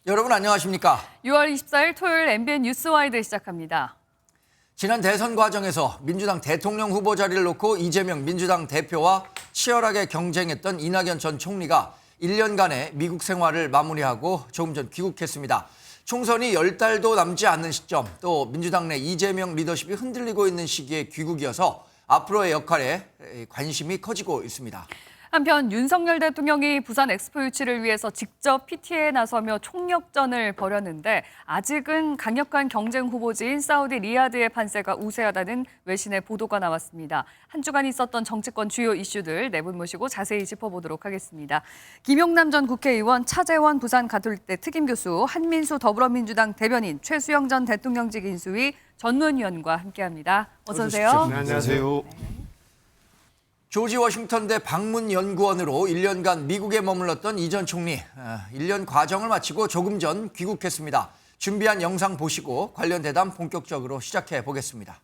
여러분 안녕하십니까? 6월 24일 토요일 MBN 뉴스와이드 시작합니다. 지난 대선 과정에서 민주당 대통령 후보 자리를 놓고 이재명 민주당 대표와 치열하게 경쟁했던 이낙연 전 총리가 1년간의 미국 생활을 마무리하고 조금 전 귀국했습니다. 총선이 10달도 남지 않는 시점, 또 민주당 내 이재명 리더십이 흔들리고 있는 시기에 귀국이어서 앞으로의 역할에 관심이 커지고 있습니다. 한편 윤석열 대통령이 부산 엑스포 유치를 위해서 직접 PT에 나서며 총력전을 벌였는데 아직은 강력한 경쟁 후보지인 사우디 리야드의 판세가 우세하다는 외신의 보도가 나왔습니다. 한 주간 있었던 정치권 주요 이슈들 네 분 모시고 자세히 짚어보도록 하겠습니다. 김용남 전 국회의원, 차재원 부산 가톨대 특임교수, 한민수 더불어민주당 대변인, 최수영 전 대통령직 인수위 전문위원과 함께합니다. 어서 오세요. 네, 안녕하세요. 조지 워싱턴대 방문연구원으로 1년간 미국에 머물렀던 이 전 총리, 1년 과정을 마치고 조금 전 귀국했습니다. 준비한 영상 보시고 관련 대담 본격적으로 시작해 보겠습니다.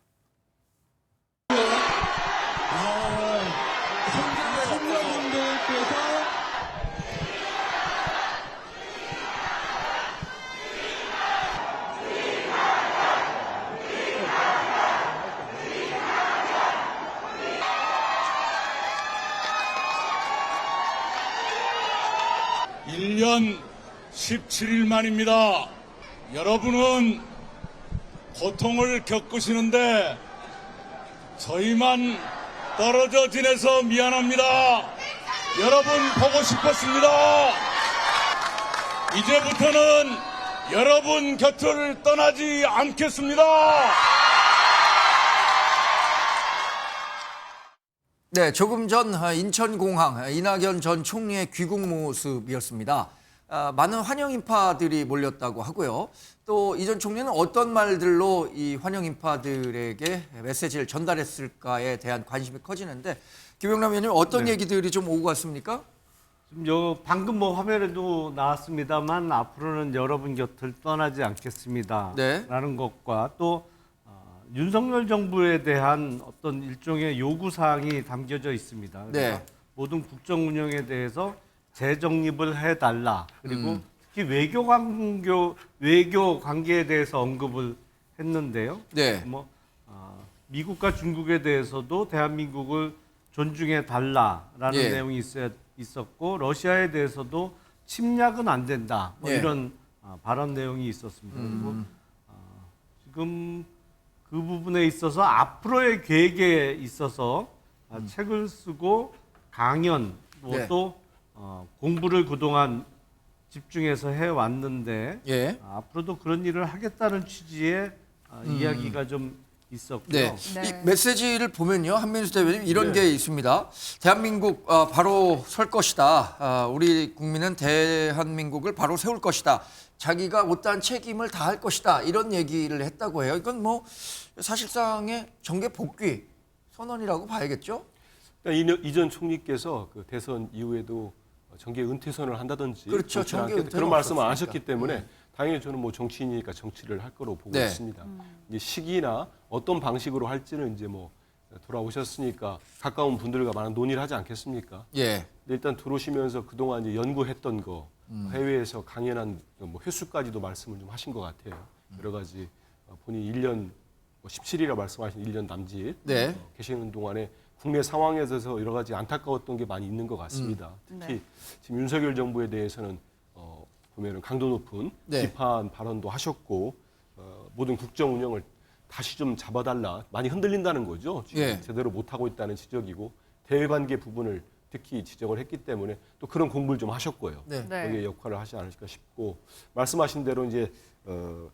일 년 17일 만입니다. 여러분은 고통을 겪으시는데 저희만 떨어져 지내서 미안합니다. 여러분 보고 싶었습니다. 이제부터는 여러분 곁을 떠나지 않겠습니다. 네, 조금 전 인천공항 이낙연 전 총리의 귀국 모습이었습니다. 많은 환영 인파들이 몰렸다고 하고요. 또 이 전 총리는 어떤 말들로 이 환영 인파들에게 메시지를 전달했을까에 대한 관심이 커지는데 김용남 의원님 어떤 얘기들이 좀 오고 갔습니까? 지금 방금 화면에도 나왔습니다만 앞으로는 여러분 곁을 떠나지 않겠습니다. 네. 라는 것과 또 윤석열 정부에 대한 어떤 일종의 요구사항이 담겨져 있습니다. 그래서 네. 모든 국정 운영에 대해서 재정립을 해달라. 그리고 특히 외교 관계에 대해서 언급을 했는데요. 네. 미국과 중국에 대해서도 대한민국을 존중해 달라라는 예. 내용이 있었고 러시아에 대해서도 침략은 안 된다. 예. 이런 발언 내용이 있었습니다. 그리고 지금 그 부분에 있어서 앞으로의 계획에 있어서 책을 쓰고 강연 네. 또 공부를 그동안 집중해서 해왔는데 예. 앞으로도 그런 일을 하겠다는 취지의 이야기가 좀 있었고요. 네. 네. 이 메시지를 보면요. 한민수 대변인 이런 게 있습니다. 대한민국 바로 설 것이다. 우리 국민은 대한민국을 바로 세울 것이다. 자기가 못다한 책임을 다할 것이다. 이런 얘기를 했다고 해요. 이건 뭐 사실상의 정계 복귀 선언이라고 봐야겠죠? 그러니까 이 전 총리께서 그 대선 이후에도 정계 은퇴 선언을 한다든지 그렇죠. 정계 은퇴는 그런 말씀을 안 없었으니까. 하셨기 때문에 당연히 저는 뭐 정치인이니까 정치를 할 거로 보고 네. 있습니다. 이제 시기나 어떤 방식으로 할지는 이제 뭐 돌아오셨으니까 가까운 분들과 많은 논의를 하지 않겠습니까? 예. 근데 일단 들어오시면서 그동안 이제 연구했던 거 해외에서 강연한 뭐 횟수까지도 말씀을 좀 하신 것 같아요. 여러 가지 본인이 1년 17일이라 말씀하신 1년 남짓 네. 계시는 동안에 국내 상황에 대해서 여러 가지 안타까웠던 게 많이 있는 것 같습니다. 특히 네. 지금 윤석열 정부에 대해서는 보면은 강도 높은 네. 비판 발언도 하셨고 모든 국정 운영을 다시 좀 잡아달라 많이 흔들린다는 거죠. 지금 예. 제대로 못하고 있다는 지적이고 대외관계 부분을 특히 지적을 했기 때문에 또 그런 공부를 좀 하셨고요. 네. 네. 거기에 역할을 하지 않을까 싶고 말씀하신 대로 이제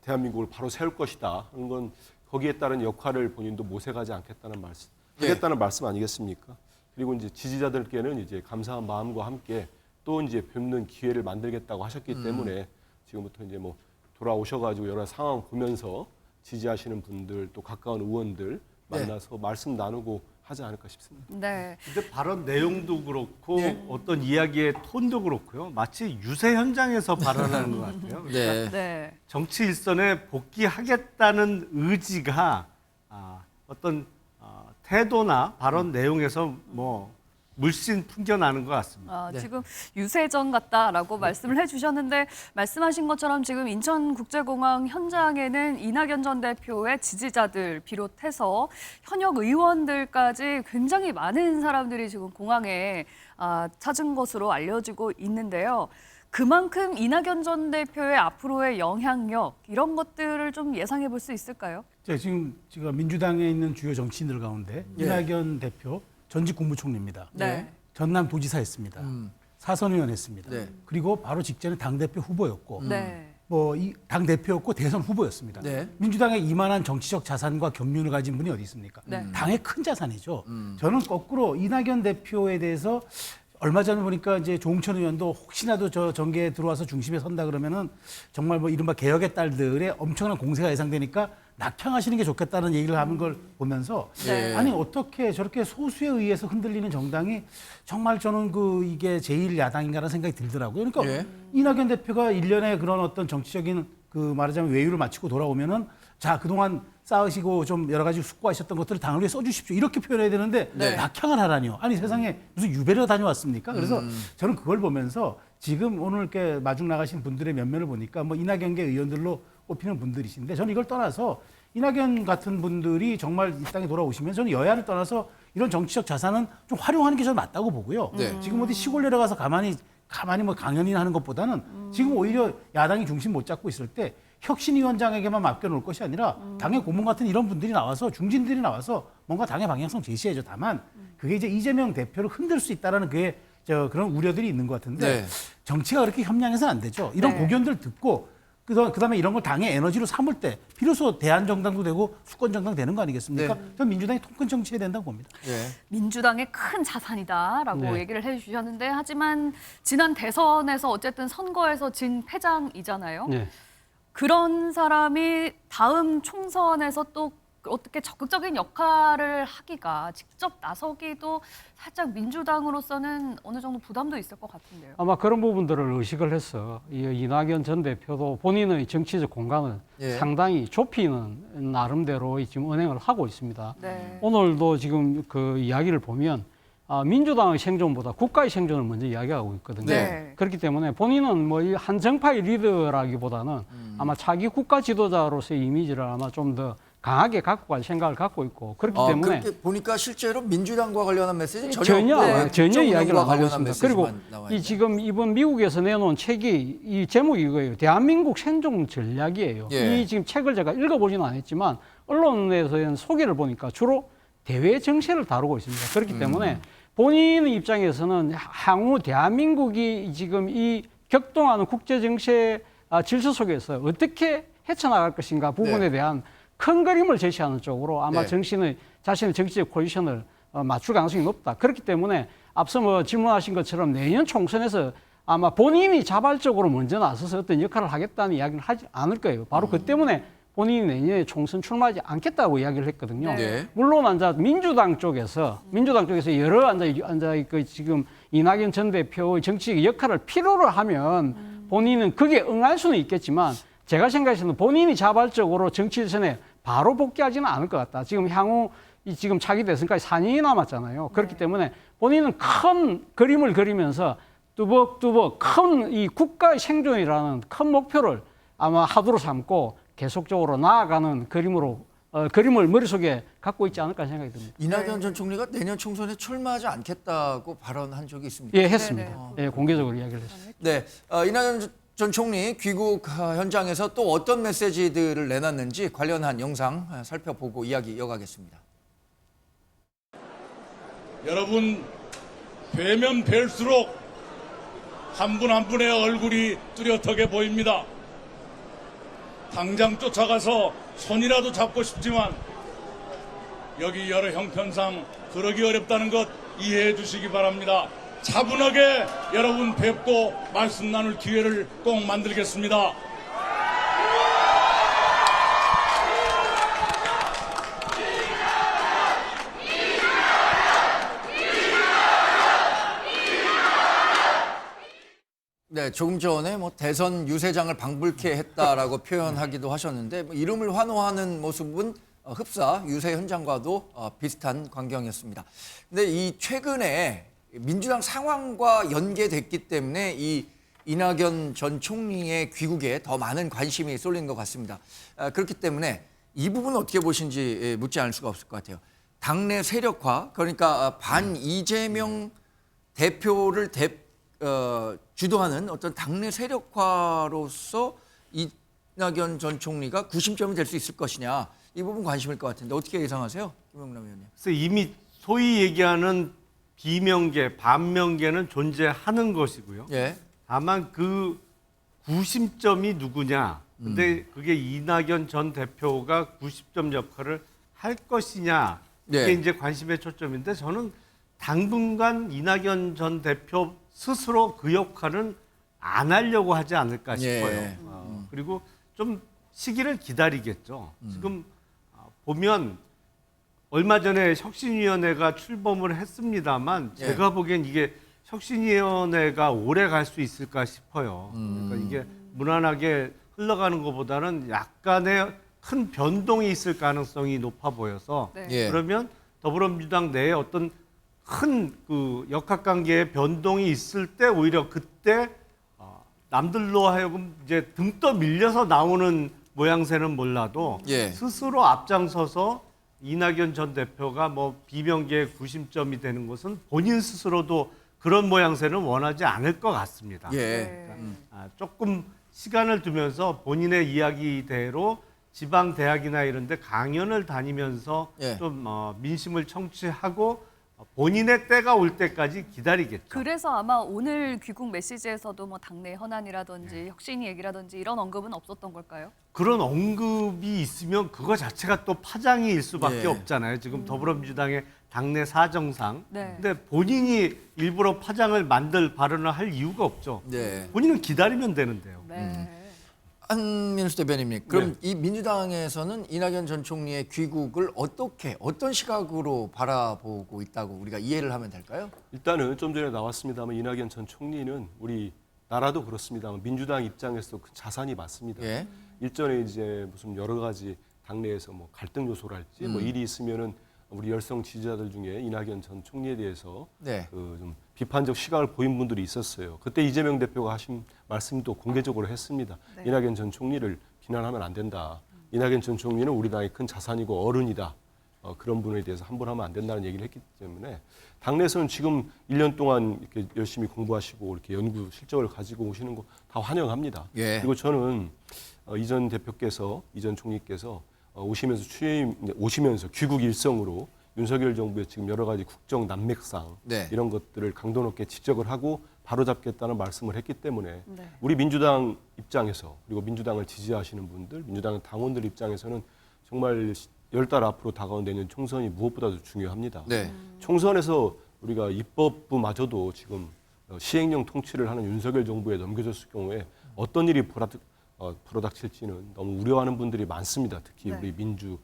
대한민국을 바로 세울 것이다 하는 건 거기에 따른 역할을 본인도 모색하지 않겠다는 말씀, 하겠다는 말씀 아니겠습니까? 그리고 이제 지지자들께는 이제 감사한 마음과 함께 또 이제 뵙는 기회를 만들겠다고 하셨기 때문에 지금부터 이제 뭐 돌아오셔가지고 여러 상황 보면서 지지하시는 분들 또 가까운 의원들 만나서 말씀 나누고 하지 않을까 싶습니다. 네. 근데 발언 내용도 그렇고 네. 어떤 이야기의 톤도 그렇고요. 마치 유세 현장에서 발언하는 것 같아요. 그러니까 네. 네. 정치 일선에 복귀하겠다는 의지가 어떤 태도나 발언 내용에서 뭐 물씬 풍겨나는 것 같습니다. 네. 지금 유세전 같다라고 말씀을 해주셨는데 말씀하신 것처럼 지금 인천국제공항 현장에는 이낙연 전 대표의 지지자들 비롯해서 현역 의원들까지 굉장히 많은 사람들이 지금 공항에 찾은 것으로 알려지고 있는데요. 그만큼 이낙연 전 대표의 앞으로의 영향력 이런 것들을 좀 예상해 볼 수 있을까요? 지금 민주당에 있는 주요 정치인들 가운데 예. 이낙연 대표 전직 국무총리입니다. 네. 전남 도지사였습니다. 사선 의원 했습니다. 네. 그리고 바로 직전에 당대표 후보였고 네. 뭐 이 당대표였고 대선 후보였습니다. 네. 민주당에 이만한 정치적 자산과 경륜을 가진 분이 어디 있습니까? 네. 당의 큰 자산이죠. 저는 거꾸로 이낙연 대표에 대해서 얼마 전에 보니까 이제 조홍천 의원도 혹시나도 저 정계에 들어와서 중심에 선다 그러면은 정말 뭐 이른바 개혁의 딸들의 엄청난 공세가 예상되니까 낙향하시는 게 좋겠다는 얘기를 하는 걸 보면서 네. 아니 어떻게 저렇게 소수에 의해서 흔들리는 정당이 정말 저는 이게 제1야당인가라는 생각이 들더라고요. 그러니까 예. 이낙연 대표가 일련의 그런 어떤 정치적인 말하자면 외유를 마치고 돌아오면은 자 그동안 쌓으시고 좀 여러 가지 숙고하셨던 것들을 당을 위해 써주십시오. 이렇게 표현해야 되는데 네. 낙향을 하라니요. 아니 세상에 무슨 유배를 다녀왔습니까? 그래서 저는 그걸 보면서 지금 오늘 이렇게 마중 나가신 분들의 면면을 보니까 뭐 이낙연계 의원들로 꼽히는 분들이신데 저는 이걸 떠나서 이낙연 같은 분들이 정말 이 땅에 돌아오시면 저는 여야를 떠나서 이런 정치적 자산은 좀 활용하는 게 저는 맞다고 보고요. 네. 지금 어디 시골 내려가서 가만히 뭐 강연이나 하는 것보다는 지금 오히려 야당이 중심 못 잡고 있을 때 혁신위원장에게만 맡겨놓을 것이 아니라 당의 고문 같은 이런 분들이 나와서 중진들이 나와서 뭔가 당의 방향성 제시해줘. 다만 그게 이제 이재명 대표를 흔들 수 있다라는 그게 그런 우려들이 있는 것 같은데 네. 정치가 그렇게 협량해서는 안 되죠. 이런 네. 고견들 듣고 그다음에 이런 걸 당의 에너지로 삼을 때 비로소 대한정당도 되고 수권정당 되는 거 아니겠습니까? 네. 저는 민주당이 통큰 정치해야 된다고 봅니다. 예. 민주당의 큰 자산이다라고 네. 얘기를 해주셨는데 하지만 지난 대선에서 어쨌든 선거에서 진 패장이잖아요. 네. 그런 사람이 다음 총선에서 또 어떻게 적극적인 역할을 하기가 직접 나서기도 살짝 민주당으로서는 어느 정도 부담도 있을 것 같은데요. 아마 그런 부분들을 의식을 해서 이낙연 전 대표도 본인의 정치적 공간을 예. 상당히 좁히는 나름대로의 지금 언행을 하고 있습니다. 네. 오늘도 지금 그 이야기를 보면 민주당의 생존보다 국가의 생존을 먼저 이야기하고 있거든요. 네. 그렇기 때문에 본인은 뭐 한 정파의 리더라기보다는 아마 차기 국가 지도자로서의 이미지를 아마 좀 더 강하게 갖고 갈 생각을 갖고 있고 그렇기 때문에 그렇게 보니까 실제로 민주당과 관련한 메시지 전혀 없고 이야기를 안 하고 관련한 있습니다. 그리고 메시지만 나와 있네요. 지금 이번 미국에서 내놓은 책이 이 제목이 이거예요. 대한민국 생존 전략이에요. 예. 이 지금 책을 제가 읽어보지는 않았지만 언론에서 소개를 보니까 주로 대외 정세를 다루고 있습니다. 그렇기 때문에 본인의 입장에서는 향후 대한민국이 지금 이 격동하는 국제 정세 질서 속에서 어떻게 헤쳐나갈 것인가 부분에 네. 대한 큰 그림을 제시하는 쪽으로 아마 네. 자신의 정치적 포지션을 맞출 가능성이 높다. 그렇기 때문에 앞서 뭐 질문하신 것처럼 내년 총선에서 아마 본인이 자발적으로 먼저 나서서 어떤 역할을 하겠다는 이야기를 하지 않을 거예요. 바로 그 때문에 본인이 내년에 총선 출마하지 않겠다고 이야기를 했거든요. 네. 물론 민주당 쪽에서 여러 지금 이낙연 전 대표의 정치적 역할을 필요로 하면 본인은 그게 응할 수는 있겠지만 제가 생각해서는 본인이 자발적으로 정치선에 바로 복귀하지는 않을 것 같다. 지금 향후 지금 차기 대선까지 4년이 남았잖아요. 그렇기 때문에 본인은 큰 그림을 그리면서 뚜벅뚜벅 큰 이 국가의 생존이라는 큰 목표를 아마 하도로 삼고 계속적으로 나아가는 그림을 머릿속에 갖고 있지 않을까 생각이 듭니다. 이낙연 전 총리가 내년 총선에 출마하지 않겠다고 발언한 적이 있습니다. 예, 했습니다. 예, 공개적으로 이야기를 했습니다. 네, 이낙연 전 총리 귀국 현장에서 또 어떤 메시지들을 내놨는지 관련한 영상 살펴보고 이야기 이어가겠습니다. 여러분, 뵈면 뵐수록 한 분 한 분의 얼굴이 뚜렷하게 보입니다. 당장 쫓아가서 손이라도 잡고 싶지만 여기 여러 형편상 그러기 어렵다는 것 이해해 주시기 바랍니다. 차분하게 여러분 뵙고 말씀 나눌 기회를 꼭 만들겠습니다. 네, 조금 전에 뭐 대선 유세장을 방불케 했다라고 표현하기도 하셨는데 뭐 이름을 환호하는 모습은 흡사 유세 현장과도 비슷한 광경이었습니다. 근데 이 최근에 민주당 상황과 연계됐기 때문에 이 이낙연 전 총리의 귀국에 더 많은 관심이 쏠린 것 같습니다. 그렇기 때문에 이 부분 어떻게 보신지 묻지 않을 수가 없을 것 같아요. 당내 세력화, 그러니까 반 이재명 대표를 주도하는 어떤 당내 세력화로서 이낙연 전 총리가 구심점이 될 수 있을 것이냐, 이 부분 관심일 것 같은데 어떻게 예상하세요, 김영남 의원님? 그래서 이미 소위 얘기하는 비명계, 반명계는 존재하는 것이고요. 예. 다만 그 구심점이 누구냐. 근데 그게 이낙연 전 대표가 구심점 역할을 할 것이냐. 이게 네. 이제 관심의 초점인데 저는 당분간 이낙연 전 대표 스스로 그 역할은 안 하려고 하지 않을까 싶어요. 예. 그리고 좀 시기를 기다리겠죠. 지금 보면 얼마 전에 혁신위원회가 출범을 했습니다만 예. 제가 보기엔 이게 혁신위원회가 오래 갈 수 있을까 싶어요. 그러니까 이게 무난하게 흘러가는 것보다는 약간의 큰 변동이 있을 가능성이 높아 보여서 네. 예. 그러면 더불어민주당 내에 어떤 큰 그 역학관계의 변동이 있을 때 오히려 그때 남들로 하여금 이제 등 떠 밀려서 나오는 모양새는 몰라도 예. 스스로 앞장서서 이낙연 전 대표가 뭐 비명계의 구심점이 되는 것은 본인 스스로도 그런 모양새는 원하지 않을 것 같습니다. 예. 조금 시간을 두면서 본인의 이야기대로 지방 대학이나 이런 데 강연을 다니면서 예. 좀 민심을 청취하고 본인의 때가 올 때까지 기다리겠죠. 그래서 아마 오늘 귀국 메시지에서도 뭐 당내 현안이라든지 혁신 얘기라든지 이런 언급은 없었던 걸까요? 그런 언급이 있으면 그거 자체가 또 파장일 수밖에 예. 없잖아요. 지금 더불어민주당의 당내 사정상. 네. 근데 본인이 일부러 파장을 만들 발언을 할 이유가 없죠. 네. 본인은 기다리면 되는데요. 네. 한민수 대변인님, 그럼 이 민주당에서는 이낙연 전 총리의 귀국을 어떤 시각으로 바라보고 있다고 우리가 이해를 하면 될까요? 일단은 좀 전에 나왔습니다만 이낙연 전 총리는 우리 나라도 그렇습니다만 민주당 입장에서도 큰 자산이 맞습니다. 예. 일전에 이제 무슨 여러 가지 당내에서 뭐 갈등 요소랄지 뭐 일이 있으면은 우리 열성 지지자들 중에 이낙연 전 총리에 대해서 네. 그 좀 비판적 시각을 보인 분들이 있었어요. 그때 이재명 대표가 하신 말씀도 공개적으로 했습니다. 네. 이낙연 전 총리를 비난하면 안 된다. 이낙연 전 총리는 우리 당의 큰 자산이고 어른이다. 그런 분에 대해서 함부로 하면 안 된다는 얘기를 했기 때문에 당내에서는 지금 1년 동안 이렇게 열심히 공부하시고 이렇게 연구 실적을 가지고 오시는 거 다 환영합니다. 예. 그리고 저는 이전 대표께서, 이전 총리께서 오시면서 귀국 일성으로 윤석열 정부의 지금 여러 가지 국정 난맥상 네. 이런 것들을 강도 높게 지적을 하고 바로잡겠다는 말씀을 했기 때문에 네. 우리 민주당 입장에서 그리고 민주당을 지지하시는 분들, 민주당 당원들 입장에서는 정말 10달 앞으로 다가온 내년 총선이 무엇보다도 중요합니다. 네. 총선에서 우리가 입법부마저도 지금 시행령 통치를 하는 윤석열 정부에 넘겨졌을 경우에 어떤 일이 불어닥칠지는 너무 우려하는 분들이 많습니다. 특히 네. 우리 민주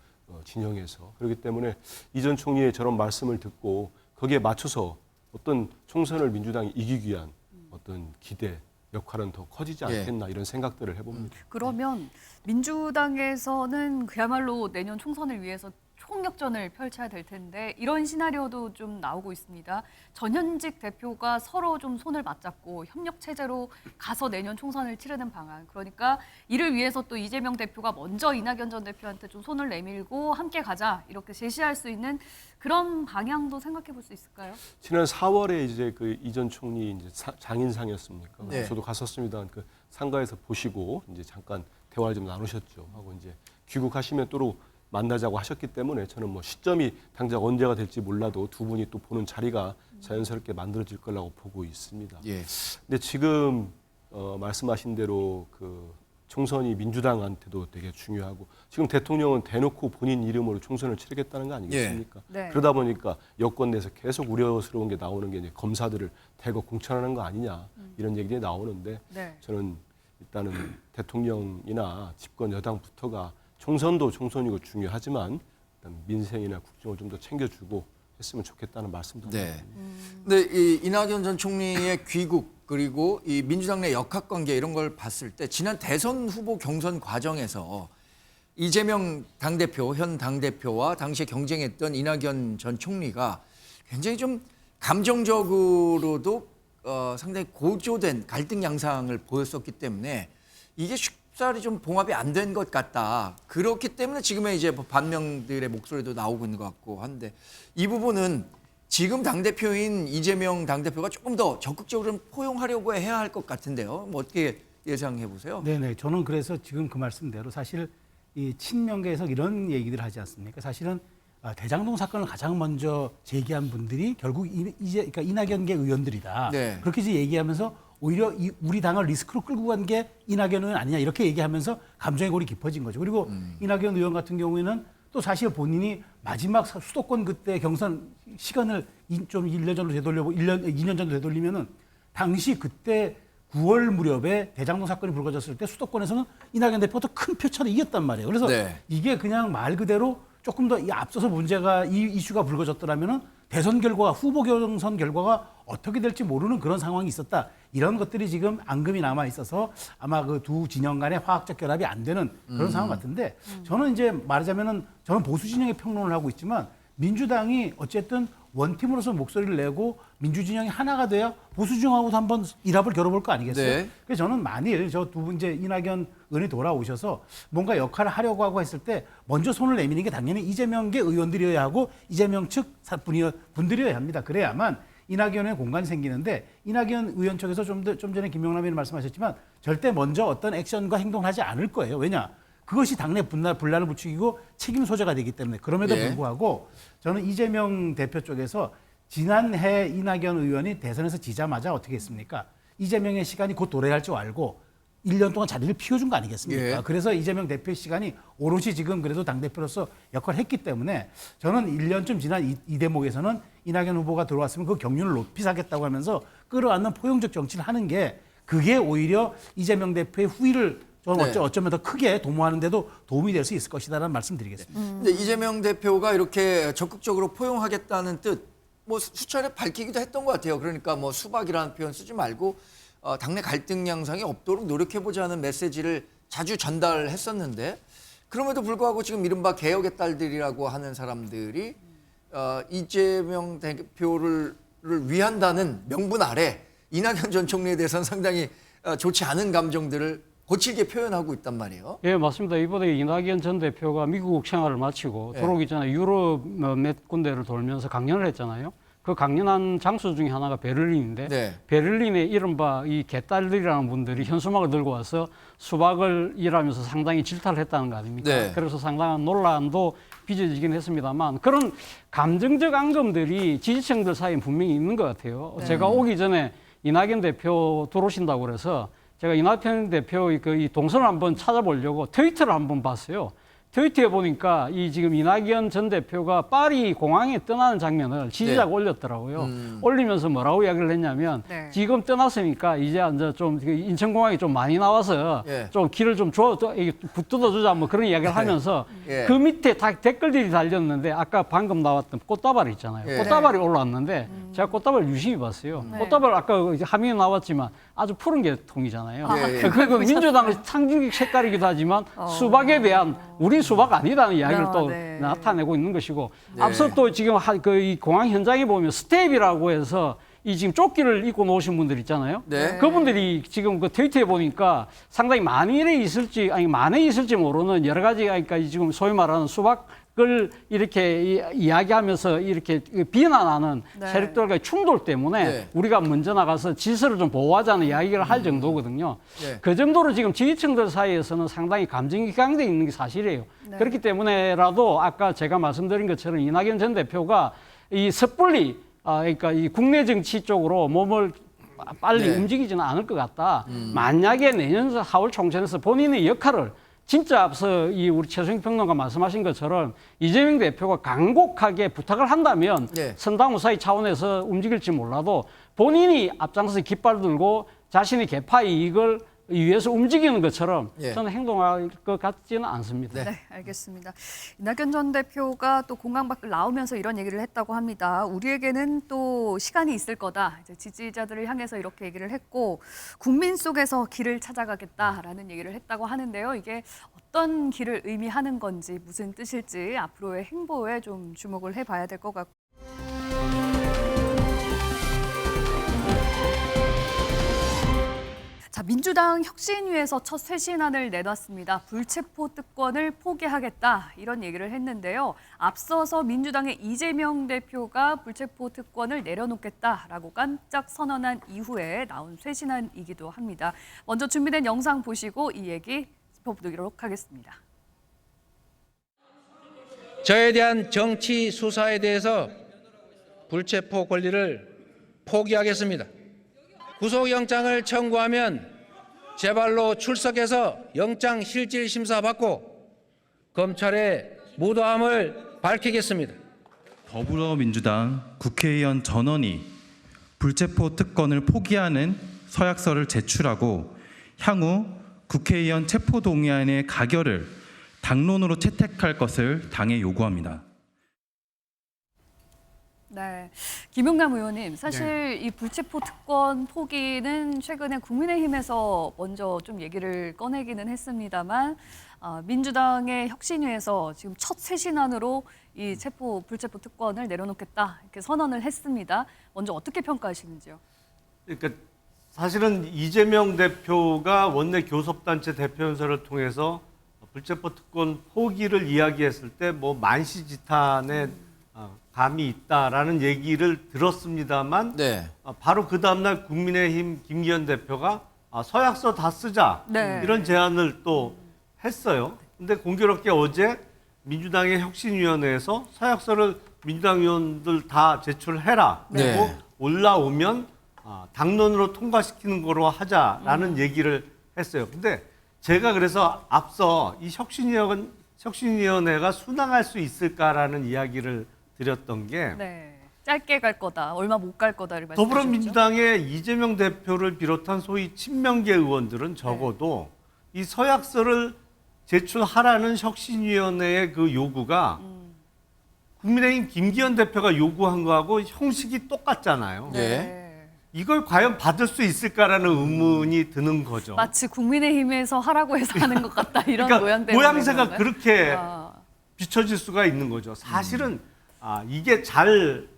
진영에서. 그렇기 때문에 이전 총리의 저런 말씀을 듣고 거기에 맞춰서 어떤 총선을 민주당이 이기기 위한 어떤 기대, 역할은 더 커지지 예. 않겠나 이런 생각들을 해봅니다. 그러면 민주당에서는 그야말로 내년 총선을 위해서 총력전을 펼쳐야 될 텐데 이런 시나리오도 좀 나오고 있습니다. 전현직 대표가 서로 좀 손을 맞잡고 협력 체제로 가서 내년 총선을 치르는 방안. 그러니까 이를 위해서 또 이재명 대표가 먼저 이낙연 전 대표한테 좀 손을 내밀고 함께 가자 이렇게 제시할 수 있는 그런 방향도 생각해 볼 수 있을까요? 지난 4월에 이제 그 이전 총리 이제 장인상이었습니까? 네. 저도 갔었습니다. 그 상가에서 보시고 이제 잠깐 대화를 좀 나누셨죠. 하고 이제 귀국하시면 또 만나자고 하셨기 때문에 저는 뭐 시점이 당장 언제가 될지 몰라도 두 분이 또 보는 자리가 자연스럽게 만들어질 거라고 보고 있습니다. 예. 근데 지금 말씀하신 대로 그 총선이 민주당한테도 되게 중요하고 지금 대통령은 대놓고 본인 이름으로 총선을 치르겠다는 거 아니겠습니까? 예. 네. 그러다 보니까 여권 내에서 계속 우려스러운 게 나오는 게 이제 검사들을 대거 공천하는 거 아니냐 이런 얘기들이 나오는데 네. 저는 일단은 대통령이나 집권 여당부터가 총선도 총선이고 중요하지만 일단 민생이나 국정을 좀 더 챙겨주고 했으면 좋겠다는 말씀도 네. 드립니다. 근데 이 이낙연 전 총리의 귀국 그리고 이 민주당 내 역학관계 이런 걸 봤을 때 지난 대선 후보 경선 과정에서 이재명 당대표, 현 당대표와 당시에 경쟁했던 이낙연 전 총리가 굉장히 좀 감정적으로도 상당히 고조된 갈등 양상을 보였었기 때문에 이게 쉽사리 좀 봉합이 안 된 것 같다. 그렇기 때문에 지금의 이제 반명들의 목소리도 나오고 있는 것 같고 한데 이 부분은 지금 당대표인 이재명 당대표가 조금 더 적극적으로 좀 포용하려고 해야 할 것 같은데요. 뭐 어떻게 예상해 보세요? 네네. 저는 그래서 지금 그 말씀대로 사실 이 친명계에서 이런 얘기들 하지 않습니까? 사실은 대장동 사건을 가장 먼저 제기한 분들이 결국 그러니까 이낙연계 의원들이다. 네. 그렇게 이제 얘기하면서 오히려 우리 당을 리스크로 끌고 간 게 이낙연 의원 아니냐 이렇게 얘기하면서 감정의 골이 깊어진 거죠. 그리고 이낙연 의원 같은 경우에는 또 사실 본인이 마지막 수도권 그때 경선 시간을 좀 1년 전으로 되돌려보고 2년 전으로 되돌리면은 당시 그때 9월 무렵에 대장동 사건이 불거졌을 때 수도권에서는 이낙연 대표가 큰 표차로 이겼단 말이에요. 그래서 네. 이게 그냥 말 그대로 조금 더 이 앞서서 문제가 이 이슈가 불거졌더라면은 대선 결과 후보 경선 결과가 어떻게 될지 모르는 그런 상황이 있었다. 이런 것들이 지금 앙금이 남아 있어서 아마 그 두 진영 간의 화학적 결합이 안 되는 그런 상황 같은데 저는 이제 말하자면은 저는 보수 진영의 평론을 하고 있지만 민주당이 어쨌든 원팀으로서 목소리를 내고 민주 진영이 하나가 돼야 보수 진영하고도 한번 일합을 겨뤄볼 거 아니겠어요? 네. 그래서 저는 만일 저 두 분 이제 이낙연 의원이 돌아오셔서 뭔가 역할을 하려고 하고 했을 때 먼저 손을 내미는 게 당연히 이재명계 의원들이어야 하고 이재명 측 분들이어야 합니다. 그래야만 이낙연의 공간이 생기는데 이낙연 의원 측에서 좀 전에 김용남 의원 말씀하셨지만 절대 먼저 어떤 액션과 행동을 하지 않을 거예요. 왜냐? 그것이 당내 분란을 부추기고 책임 소재가 되기 때문에 그럼에도 예. 불구하고 저는 이재명 대표 쪽에서 지난해 이낙연 의원이 대선에서 지자마자 어떻게 했습니까? 이재명의 시간이 곧 도래할 줄 알고 1년 동안 자리를 피워준 거 아니겠습니까? 예. 그래서 이재명 대표의 시간이 오롯이 지금 그래도 당대표로서 역할을 했기 때문에 저는 1년쯤 지난 이 대목에서는 이낙연 후보가 들어왔으면 그 경륜을 높이 사겠다고 하면서 끌어안는 포용적 정치를 하는 게 그게 오히려 이재명 대표의 후위를 저는 네. 어쩌면 더 크게 도모하는 데도 도움이 될 수 있을 것이다라는 말씀드리겠습니다. 근데 이재명 대표가 이렇게 적극적으로 포용하겠다는 뜻, 뭐 수차례 밝히기도 했던 것 같아요. 그러니까 뭐 수박이라는 표현 쓰지 말고 당내 갈등 양상이 없도록 노력해보자는 메시지를 자주 전달했었는데 그럼에도 불구하고 지금 이른바 개혁의 딸들이라고 하는 사람들이 이재명 대표를 위한다는 명분 아래 이낙연 전 총리에 대해서는 상당히 좋지 않은 감정들을 거칠게 표현하고 있단 말이에요. 예, 맞습니다. 이번에 이낙연 전 대표가 미국 생활을 마치고 네. 들어오기 전에 유럽 몇 군데를 돌면서 강연을 했잖아요. 그 강연한 장소 중에 하나가 베를린인데 네. 베를린에 이른바 이 개딸들이라는 분들이 현수막을 들고 와서 수박을 일하면서 상당히 질타를 했다는 거 아닙니까? 네. 그래서 상당한 논란도 빚어지긴 했습니다만 그런 감정적 앙금들이 지지층들 사이에 분명히 있는 것 같아요. 네. 제가 오기 전에 이낙연 대표 들어오신다고 그래서 제가 이낙연 대표의 이 동선을 한번 찾아보려고 트위터를 한번 봤어요. 트위터에 보니까 이 지금 이낙연 전 대표가 파리 공항에 떠나는 장면을 지지자가 네. 올렸더라고요. 올리면서 뭐라고 이야기를 했냐면 네. 지금 떠났으니까 이제 좀 인천공항이 좀 많이 나와서 예. 좀 길을 좀 붙들어 주자 뭐 그런 이야기를 하면서 예. 그 밑에 다 댓글들이 달렸는데 아까 방금 나왔던 꽃다발 있잖아요. 예. 꽃다발이 올라왔는데 제가 꽃다발 유심히 봤어요. 네. 꽃다발 아까 화면에 나왔지만 아주 푸른 계통이잖아요. 예, 예. 그 민주당의 상징 색깔이기도 하지만 수박에 대한 우리 수박 아니다는 이야기를 또 네. 나타내고 있는 것이고 네. 앞서 또 지금 이 공항 현장에 보면 스텝이라고 해서 이 지금 조끼를 입고 놓으신 분들 있잖아요. 네. 그분들이 지금 그 트위터에 보니까 상당히 만에 있을지 모르는 여러 가지 그러니까 지금 소위 말하는 수박을 이렇게 이야기하면서 이렇게 비난하는 네. 세력들과의 충돌 때문에 네. 우리가 먼저 나가서 질서를 좀 보호하자는 이야기를 할 정도거든요. 네. 그 정도로 지금 지지층들 사이에서는 상당히 감정이 격양돼 있는 게 사실이에요. 네. 그렇기 때문에라도 아까 제가 말씀드린 것처럼 이낙연 전 대표가 이 섣불리 그러니까 이 국내 정치 쪽으로 몸을 빨리 네. 움직이지는 않을 것 같다. 만약에 내년 4월 총선에서 본인의 역할을 진짜 앞서 우리 최수영 평론가 말씀하신 것처럼 이재명 대표가 간곡하게 부탁을 한다면 네. 선당 우사의 차원에서 움직일지 몰라도 본인이 앞장서서 깃발 들고 자신의 개파 이익을 위해서 움직이는 것처럼 예. 저는 행동할 것 같지는 않습니다. 네, 알겠습니다. 이낙연 전 대표가 또 공항 밖을 나오면서 이런 얘기를 했다고 합니다. 우리에게는 또 시간이 있을 거다. 이제 지지자들을 향해서 이렇게 얘기를 했고 국민 속에서 길을 찾아가겠다라는 얘기를 했다고 하는데요. 이게 어떤 길을 의미하는 건지 무슨 뜻일지 앞으로의 행보에 좀 주목을 해봐야 될 것 같고. 자, 민주당 혁신위에서 첫 쇄신안을 내놨습니다. 불체포 특권을 포기하겠다 이런 얘기를 했는데요. 앞서서 민주당의 이재명 대표가 불체포 특권을 내려놓겠다라고 깜짝 선언한 이후에 나온 쇄신안이기도 합니다. 먼저 준비된 영상 보시고 이 얘기 짚어보도록 하겠습니다. 저에 대한 정치 수사에 대해서 불체포 권리를 포기하겠습니다. 구속영장을 청구하면 제발로 출석해서 영장 실질 심사 받고 검찰의 무도함을 밝히겠습니다. 더불어민주당 국회의원 전원이 불체포 특권을 포기하는 서약서를 제출하고 향후 국회의원 체포동의안의 가결을 당론으로 채택할 것을 당에 요구합니다. 네, 김용남 의원님, 사실 이 불체포 특권 포기는 최근에 국민의힘에서 먼저 좀 얘기를 꺼내기는 했습니다만 민주당의 혁신위에서 지금 첫 쇄신안으로 이 불체포 특권을 내려놓겠다 이렇게 선언을 했습니다. 먼저 어떻게 평가하시는지요? 그러니까 사실은 이재명 대표가 원내 교섭단체 대표연설을 통해서 불체포 특권 포기를 이야기했을 때 뭐 만시지탄에 감이 있다라는 얘기를 들었습니다만 네. 바로 그 다음날 국민의힘 김기현 대표가 서약서 다 쓰자 네. 이런 제안을 또 했어요. 근데 공교롭게 어제 민주당의 혁신위원회에서 서약서를 민주당 의원들 다 제출해라. 그리고 네. 올라오면 당론으로 통과시키는 거로 하자라는 얘기를 했어요. 근데 제가 그래서 앞서 이 혁신위원회가 순항할 수 있을까라는 이야기를 드렸던 게 네, 짧게 갈 거다, 얼마 못 갈 거다를 말씀하셨죠. 더불어민주당의 이재명 대표를 비롯한 소위 친명계 의원들은 적어도 이 서약서를 제출하라는 혁신위원회의 그 요구가 국민의힘 김기현 대표가 요구한 거하고 형식이 똑같잖아요. 네. 이걸 과연 받을 수 있을까라는 의문이 드는 거죠. 마치 국민의힘에서 하라고 해서 하는 것 같다 이런 그러니까 모양 때문에 모양새가 그런가요? 그렇게 비춰질 수가 있는 거죠. 사실은 이게 잘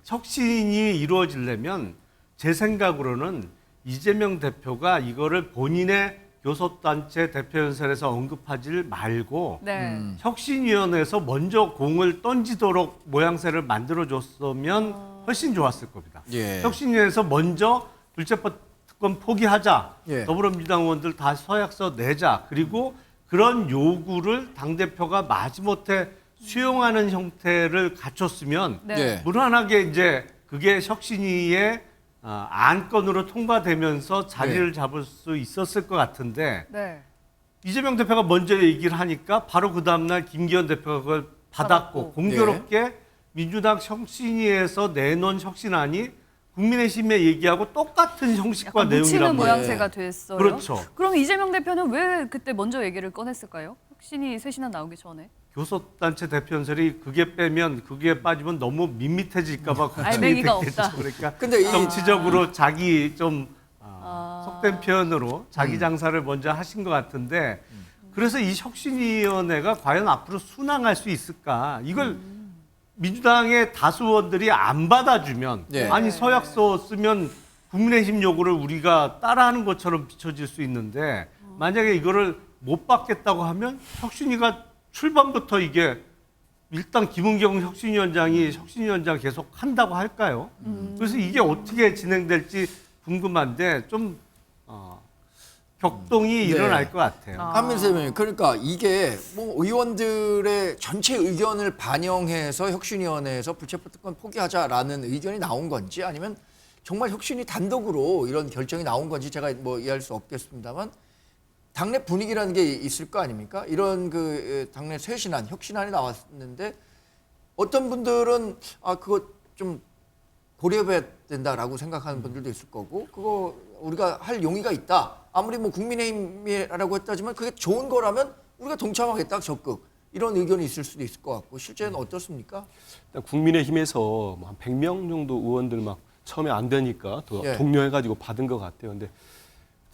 혁신이 이루어지려면 제 생각으로는 이재명 대표가 이거를 본인의 교섭단체 대표연설에서 언급하지 말고 네. 혁신위원회에서 먼저 공을 던지도록 모양새를 만들어줬으면 훨씬 좋았을 겁니다. 예. 혁신위원회에서 먼저 불체포 특권 포기하자. 예. 더불어민주당 의원들 다 서약서 내자. 그리고 그런 요구를 당대표가 마지못해 수용하는 형태를 갖췄으면 네. 예. 무난하게 이제 그게 혁신위의 안건으로 통과되면서 자리를 잡을 수 있었을 것 같은데 네. 이재명 대표가 먼저 얘기를 하니까 바로 그 다음날 김기현 대표가 그걸 받았고 공교롭게 민주당 혁신위에서 내놓은 혁신안이 국민의힘에 얘기하고 똑같은 형식과 약간 묻히는 내용이란 말이에요. 모양새가 됐어요. 그렇죠. 그럼 이재명 대표는 왜 그때 먼저 얘기를 꺼냈을까요? 혁신이 쇄신안 나오기 전에. 교섭단체 대표연설이 그게 빼면 그게 빠지면 너무 밋밋해질까 봐 알맹이가 없다. 그러니까 근데 이- 정치적으로 자기 좀 속된 표현으로 자기 장사를 먼저 하신 것 같은데 그래서 이 혁신위원회가 과연 앞으로 순항할 수 있을까? 이걸 민주당의 다수 의원들이 안 받아주면 네. 아니 서약서 쓰면 국민의힘 요구를 우리가 따라하는 것처럼 비춰질 수 있는데 만약에 이거를 못 받겠다고 하면 혁신위가 출발부터 이게 일단 김은경 혁신위원장이 혁신위원장 계속 한다고 할까요? 그래서 이게 어떻게 진행될지 궁금한데 좀 격동이 일어날 것 같아요. 한민수 의원님, 그러니까 이게 뭐 의원들의 전체 의견을 반영해서 혁신위원회에서 불체포 특권 포기하자라는 의견이 나온 건지 아니면 정말 혁신이 단독으로 이런 결정이 나온 건지 제가 뭐 이해할 수 없겠습니다만 당내 분위기라는 게 있을 거 아닙니까? 이런 그 당내 쇄신안, 혁신안이 나왔는데 어떤 분들은 그거 좀 고려해야 된다라고 생각하는 분들도 있을 거고 그거 우리가 할 용의가 있다. 아무리 뭐 국민의힘이라고 했다지만 그게 좋은 거라면 우리가 동참하겠다 적극 이런 의견이 있을 수도 있을 것 같고 실제는 어떻습니까? 일단 국민의힘에서 뭐한 100명 정도 의원들 막 처음에 안 되니까 또 예. 독려해가지고 받은 것 같아요. 근데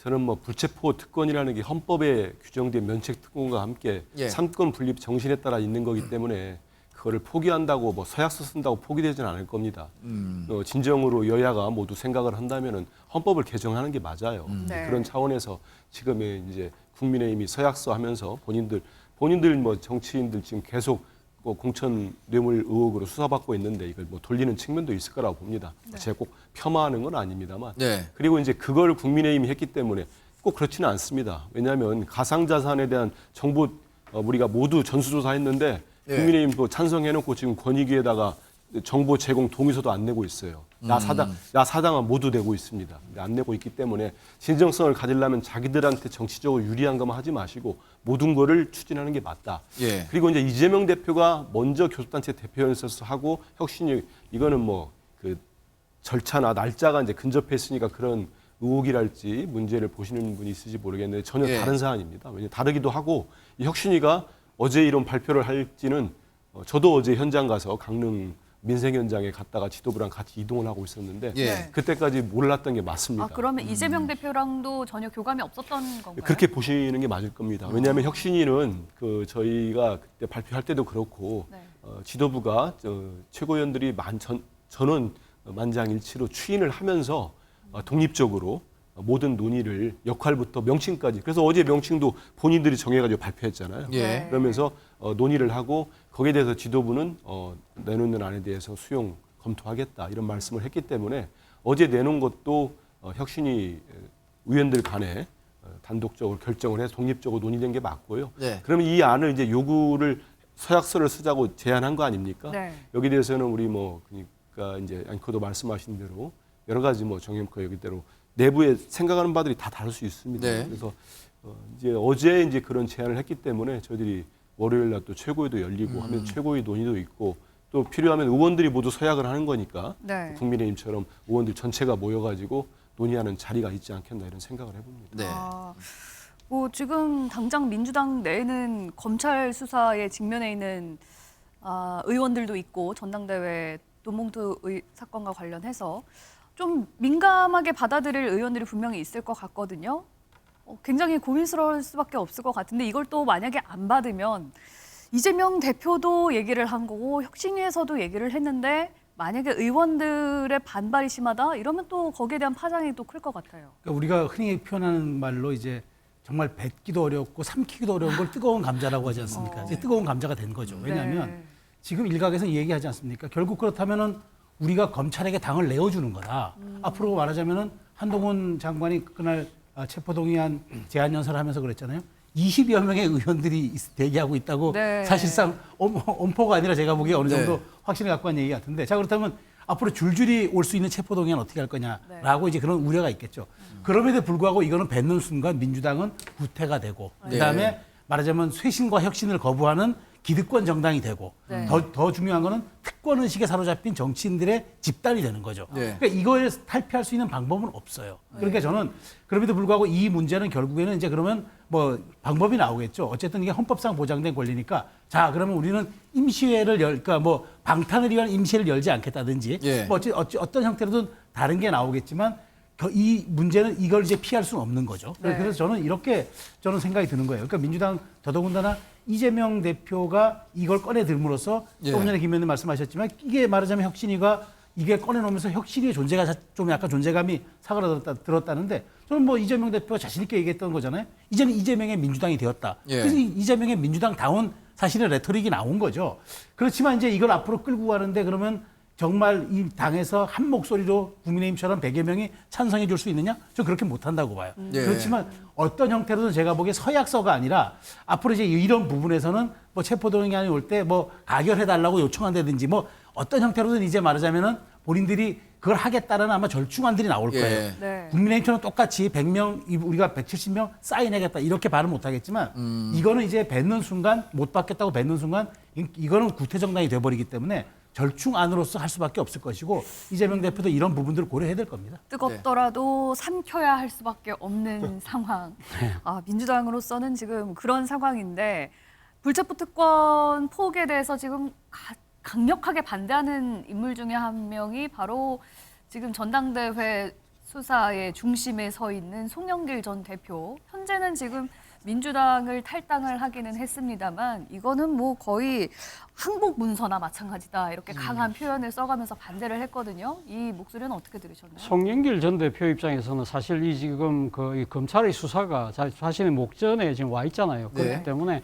저는 뭐 불체포 특권이라는 게 헌법에 규정된 면책 특권과 함께 예. 삼권 분립 정신에 따라 있는 거기 때문에 그거를 포기한다고 뭐 서약서 쓴다고 포기되지는 않을 겁니다. 진정으로 여야가 모두 생각을 한다면은 헌법을 개정하는 게 맞아요. 네. 그런 차원에서 지금의 이제 국민의힘이 서약서 하면서 본인들 뭐 정치인들 지금 계속 공천 뇌물 의혹으로 수사받고 있는데 이걸 뭐 돌리는 측면도 있을 거라고 봅니다. 제가 꼭 폄하하는 건 아닙니다만. 네. 그리고 이제 그걸 국민의힘이 했기 때문에 꼭 그렇지는 않습니다. 왜냐하면 가상자산에 대한 정보 우리가 모두 전수조사했는데 예. 국민의힘도 찬성해놓고 지금 권익위에다가 정보 제공 동의서도 안 내고 있어요. 야사당은 모두 내고 있습니다. 안 내고 있기 때문에 진정성을 가지려면 자기들한테 정치적으로 유리한 것만 하지 마시고 모든 거를 추진하는 게 맞다. 예. 그리고 이제 이재명 대표가 먼저 교섭단체 대표연설을 하고 혁신이 이거는 뭐 그 절차나 날짜가 이제 근접했으니까 그런 의혹이랄지 문제를 보시는 분이 있을지 모르겠는데 전혀 예. 다른 사안입니다. 왜냐하면 다르기도 하고 이 혁신이가 어제 이런 발표를 할지는 저도 어제 현장 가서 강릉 민생 현장에 갔다가 지도부랑 같이 이동을 하고 있었는데 예. 그때까지 몰랐던 게 맞습니다. 아, 그러면 이재명 대표랑도 전혀 교감이 없었던 건가요? 그렇게 보시는 게 맞을 겁니다. 왜냐하면 혁신위는 그 저희가 그때 발표할 때도 그렇고 네. 지도부가 최고위원들이 전원 만장일치로 추인을 하면서 독립적으로 모든 논의를 역할부터 명칭까지 그래서 어제 명칭도 본인들이 정해가지고 발표했잖아요. 예. 그러면서 논의를 하고 거기에 대해서 지도부는 내놓는 안에 대해서 수용 검토하겠다 이런 말씀을 했기 때문에 어제 내놓은 것도 혁신위 의원들 간에 단독적으로 결정을 해서 독립적으로 논의된 게 맞고요. 네. 그러면 이 안을 이제 요구를 서약서를 쓰자고 제안한 거 아닙니까? 네. 여기 대해서는 우리 뭐 그러니까 이제 앵커도 말씀하신 대로 여러 가지 뭐 정ем커 여기대로 내부에 생각하는 바들이 다 다를 수 있습니다. 네. 그래서 이제 어제 이제 그런 제안을 했기 때문에 저희들이 월요일 날 또 최고위도 열리고 하면 최고위 논의도 있고 또 필요하면 의원들이 모두 서약을 하는 거니까 네. 국민의힘처럼 의원들 전체가 모여가지고 논의하는 자리가 있지 않겠나 이런 생각을 해봅니다. 네. 아, 뭐 지금 당장 민주당 내에는 검찰 수사에 직면해 있는 의원들도 있고 전당대회 돈봉투 사건과 관련해서 좀 민감하게 받아들일 의원들이 분명히 있을 것 같거든요. 굉장히 고민스러울 수밖에 없을 것 같은데 이걸 또 만약에 안 받으면 이재명 대표도 얘기를 한 거고 혁신위에서도 얘기를 했는데 만약에 의원들의 반발이 심하다 이러면 또 거기에 대한 파장이 또 클 것 같아요. 그러니까 우리가 흔히 표현하는 말로 이제 정말 뱉기도 어렵고 삼키기도 어려운 걸 뜨거운 감자라고 하지 않습니까? 이제 뜨거운 감자가 된 거죠. 왜냐하면 네. 지금 일각에서 얘기하지 않습니까? 결국 그렇다면은 우리가 검찰에게 당을 내어주는 거다. 앞으로 말하자면은 한동훈 장관이 그날 체포동의안 제안 연설을 하면서 그랬잖아요. 20여 명의 의원들이 대기하고 있다고 네. 사실상 엄포가 아니라 제가 보기에 어느 정도 네. 확신을 갖고 한 얘기 같은데 자 그렇다면 앞으로 줄줄이 올 수 있는 체포동의안 어떻게 할 거냐라고 이제 그런 우려가 있겠죠. 그럼에도 불구하고 이거는 뱉는 순간 민주당은 구태가 되고 그다음에 말하자면 쇄신과 혁신을 거부하는 기득권 정당이 되고 네. 더 중요한 거는 특권 의식에 사로잡힌 정치인들의 집단이 되는 거죠. 네. 그러니까 이걸 탈피할 수 있는 방법은 없어요. 그러니까 저는 그럼에도 불구하고 이 문제는 결국에는 이제 그러면 뭐 방법이 나오겠죠. 어쨌든 이게 헌법상 보장된 권리니까 자 그러면 우리는 임시회를 그러니까 뭐 방탄을 위한 임시회를 열지 않겠다든지 예. 뭐 어떤 형태로든 다른 게 나오겠지만 이 문제는 이걸 이제 피할 수는 없는 거죠. 네. 그래서 저는 이렇게 생각이 드는 거예요. 그러니까 민주당 더더군다나 이재명 대표가 이걸 꺼내 들므로써 예. 조금 전에 김 의원님 말씀하셨지만 이게 말하자면 혁신위가 이게 꺼내놓으면서 혁신위의 존재가 좀 약간 존재감이 사그라들었다는데 저는 뭐 이재명 대표가 자신 있게 얘기했던 거잖아요. 이제는 이재명의 민주당이 되었다. 예. 그래서 이재명의 민주당다운 사실은 레토릭이 나온 거죠. 그렇지만 이제 이걸 앞으로 끌고 가는데 그러면 정말 이 당에서 한 목소리로 국민의힘처럼 100여 명이 찬성해 줄 수 있느냐? 저는 그렇게 못한다고 봐요. 예. 그렇지만 어떤 형태로든 제가 보기에 서약서가 아니라 앞으로 이제 이런 부분에서는 뭐 체포동의안이 올 때 뭐 가결해달라고 요청한다든지 뭐 어떤 형태로든 이제 말하자면은 본인들이 그걸 하겠다라는 아마 절충안들이 나올 거예요. 예. 네. 국민의힘처럼 똑같이 100명, 우리가 170명 사인하겠다 이렇게 발은 못하겠지만 이거는 이제 뱉는 순간 못 받겠다고 뱉는 순간 이거는 구태정당이 돼버리기 때문에 절충안으로서 할 수밖에 없을 것이고 이재명 대표도 이런 부분들을 고려해야 될 겁니다. 뜨겁더라도 삼켜야 할 수밖에 없는 상황. 민주당으로서는 지금 그런 상황인데 불체포 특권 포기에 대해서 지금 강력하게 반대하는 인물 중에 한 명이 바로 지금 전당대회 수사의 중심에 서 있는 송영길 전 대표. 현재는 지금 민주당을 탈당을 하기는 했습니다만 이거는 뭐 거의 항복 문서나 마찬가지다 이렇게 강한 표현을 써가면서 반대를 했거든요. 이 목소리는 어떻게 들으셨나요? 송영길 전 대표 입장에서는 사실 이 지금 이 검찰의 수사가 자신의 목전에 지금 와 있잖아요. 네. 그렇기 때문에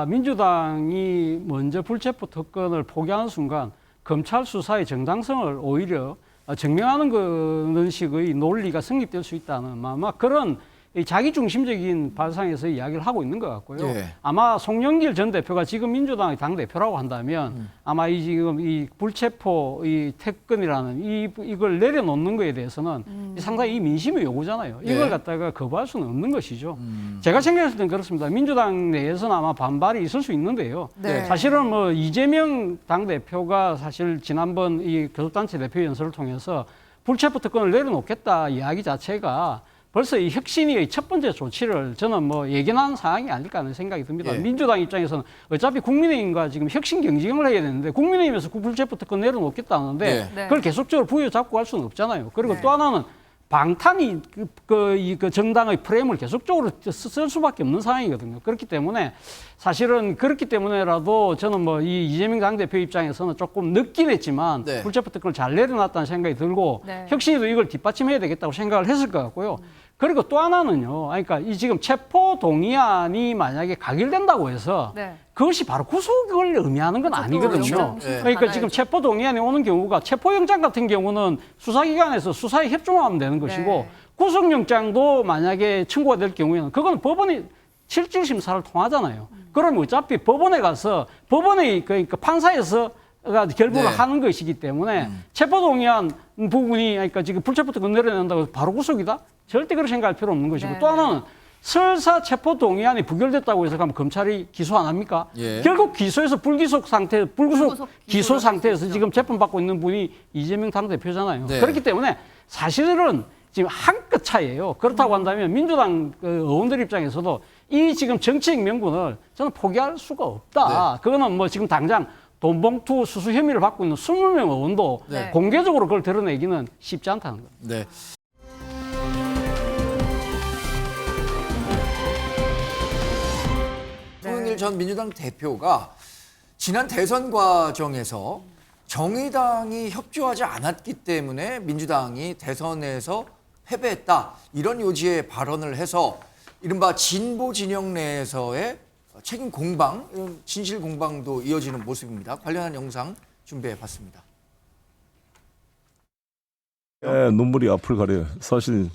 민주당이 먼저 불체포 특권을 포기하는 순간 검찰 수사의 정당성을 오히려 증명하는 그런 식의 논리가 성립될 수 있다는 아마 그런 이 자기중심적인 발상에서 이야기를 하고 있는 것 같고요. 예. 아마 송영길 전 대표가 지금 민주당의 당 대표라고 한다면 아마 지금 이 불체포 이 특권이라는 이걸 내려놓는 거에 대해서는 상당히 이 민심의 요구잖아요. 이걸 예. 갖다가 거부할 수는 없는 것이죠. 제가 생각했을 땐 그렇습니다. 민주당 내에서는 아마 반발이 있을 수 있는데요. 네. 사실은 뭐 이재명 당 대표가 사실 지난번 이 교섭단체 대표 연설을 통해서 불체포 특권을 내려놓겠다 이야기 자체가 벌써 이 혁신위의 첫 번째 조치를 저는 뭐 예견한 사항이 아닐까 하는 생각이 듭니다. 예. 민주당 입장에서는 어차피 국민의힘과 지금 혁신 경쟁을 해야 되는데 국민의힘에서 불체포 특권 내려놓겠다는데 네. 네. 그걸 계속적으로 부여잡고 갈 수는 없잖아요. 그리고 네. 또 하나는 방탄이 그 정당의 프레임을 계속적으로 쓸 수밖에 없는 상황이거든요. 그렇기 때문에 사실은 그렇기 때문에라도 저는 뭐 이 이재명 당대표 입장에서는 조금 늦긴 했지만 네. 불체포 특권을 잘 내려놨다는 생각이 들고 네. 혁신이도 이걸 뒷받침해야 되겠다고 생각을 했을 것 같고요. 그리고 또 하나는요. 그러니까 이 지금 체포 동의안이 만약에 가결된다고 해서 네. 그것이 바로 구속을 의미하는 건 아니거든요. 영장 네. 그러니까 지금 체포 동의안이 오는 경우가 체포영장 같은 경우는 수사기관에서 수사에 협조하면 되는 것이고 네. 구속영장도 만약에 청구가 될 경우에는 그건 법원이 실질 심사를 통하잖아요. 그러면 어차피 법원에 가서 법원의 그러니까 판사에서 결부를 네. 하는 것이기 때문에 체포 동의안 부분이 그러니까 지금 불체포 특권 내려낸다고 해서 바로 구속이다? 절대 그렇게 생각할 필요 없는 것이고 네, 또 하나는 설사 체포 동의안이 부결됐다고 해서 그럼 검찰이 기소 안 합니까? 예. 결국 기소에서 불구속 불구속 기소 기소를 상태에서 했죠. 지금 재판받고 있는 분이 이재명 당대표잖아요. 네. 그렇기 때문에 사실은 지금 한 끗 차이예요. 그렇다고 한다면 민주당 의원들 입장에서도 이 지금 정치적 명분을 저는 포기할 수가 없다. 그거는 뭐 지금 당장 돈봉투 수수 혐의를 받고 있는 20명 의원도 네. 공개적으로 그걸 드러내기는 쉽지 않다는 거예요. 네. 송영길 전 민주당 대표가 지난 대선 과정에서 정의당이 협조하지 않았기 때문에 민주당이 대선에서 패배했다. 이런 요지의 발언을 해서 이른바 진보 진영 내에서의 책임 공방, 이런 진실 공방도 이어지는 모습입니다. 관련한 영상 준비해 봤습니다. 눈물이 앞을 가려요. 사실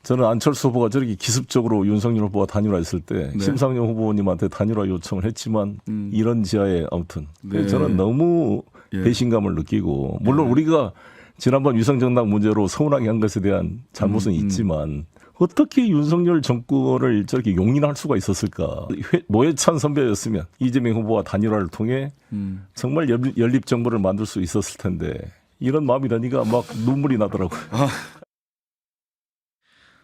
저는 안철수 후보가 저렇게 기습적으로 윤석열 후보와 단일화했을 때 심상정 후보님한테 단일화 요청을 했지만 이런 지하에 아무튼 저는 너무 배신감을 느끼고 물론 우리가 지난번 위성정당 문제로 서운하게 한 것에 대한 잘못은 있지만 어떻게 윤석열 정권을 저렇게 용인할 수가 있었을까. 노회찬 선배였으면 이재명 후보와 단일화를 통해 정말 연립정부를 만들 수 있었을 텐데 이런 마음이라니까 막 눈물이 나더라고요.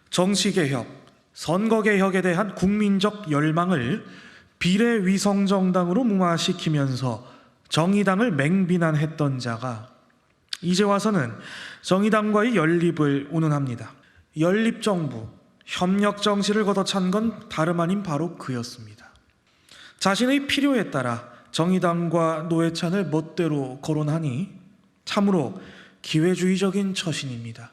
정치개혁, 선거개혁에 대한 국민적 열망을 비례위성정당으로 무마시키면서 정의당을 맹비난했던 자가 이제 와서는 정의당과의 연립을 운운합니다. 연립정부, 협력정치를 걷어찬 건 다름 아닌 바로 그였습니다. 자신의 필요에 따라 정의당과 노회찬을 멋대로 거론하니 참으로 기회주의적인 처신입니다.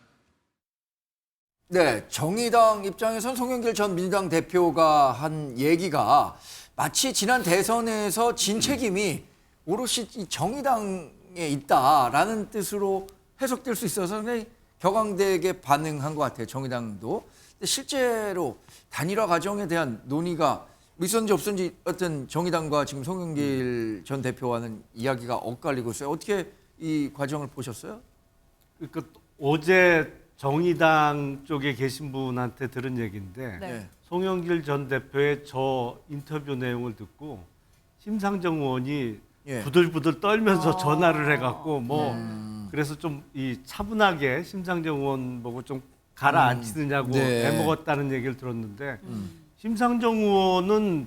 네, 정의당 입장에선 송영길 전 민주당 대표가 한 얘기가 마치 지난 대선에서 진 책임이 오롯이 이 정의당에 있다라는 뜻으로 해석될 수 있어서 상당히 격앙되게 반응한 것 같아요. 정의당도. 근데 실제로 단일화 과정에 대한 논의가 있었는지 없었는지 어떤 정의당과 지금 송영길 전 대표와는 이야기가 엇갈리고 있어요. 어떻게 이 과정을 보셨어요? 그러니까 어제 정의당 쪽에 계신 분한테 들은 얘기인데 네. 송영길 전 대표의 저 인터뷰 내용을 듣고 심상정 의원이 예. 부들부들 떨면서 전화를 해갖고 뭐 그래서 좀 이 차분하게 심상정 의원 보고 좀 가라앉히느냐고 네. 애먹었다는 얘기를 들었는데 심상정 의원은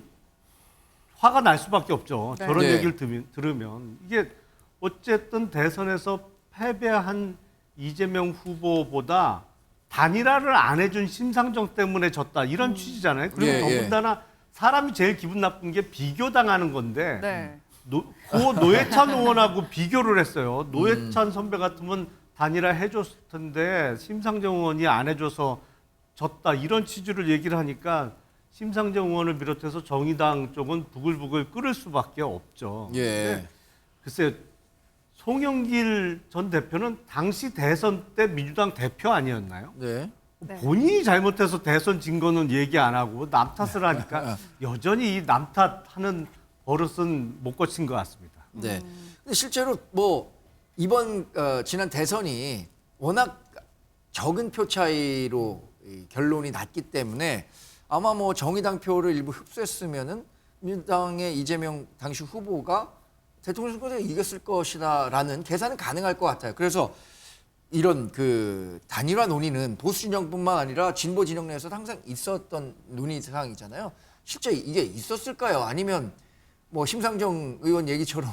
화가 날 수밖에 없죠. 네. 저런 네. 얘기를 들으면 이게 어쨌든 대선에서 패배한 이재명 후보보다 단일화를 안 해준 심상정 때문에 졌다 이런 취지잖아요. 그리고 예, 예. 더군다나 사람이 제일 기분 나쁜 게 비교당하는 건데 네. 고 노회찬 의원하고 비교를 했어요. 노회찬 선배 같으면 단일화 해줬을 텐데 심상정 의원이 안 해줘서 졌다 이런 취지를 얘기를 하니까 심상정 의원을 비롯해서 정의당 쪽은 부글부글 끓을 수밖에 없죠. 예. 글쎄 송영길 전 대표는 당시 대선 때 민주당 대표 아니었나요? 네. 네. 본인이 잘못해서 대선 진 거는 얘기 안 하고 남 탓을 하니까 여전히 이 남 탓하는 버릇은 못 고친 것 같습니다. 네. 근데 실제로 뭐 이번 지난 대선이 워낙 적은 표 차이로 이 결론이 났기 때문에 아마 뭐 정의당 표를 일부 흡수했으면은 민주당의 이재명 당시 후보가 대통령 선거에 이겼을 것이다라는 계산은 가능할 것 같아요. 그래서 이런 그 단일화 논의는 보수 진영뿐만 아니라 진보 진영 내에서 항상 있었던 논의 사항이잖아요. 실제 이게 있었을까요? 아니면 뭐 심상정 의원 얘기처럼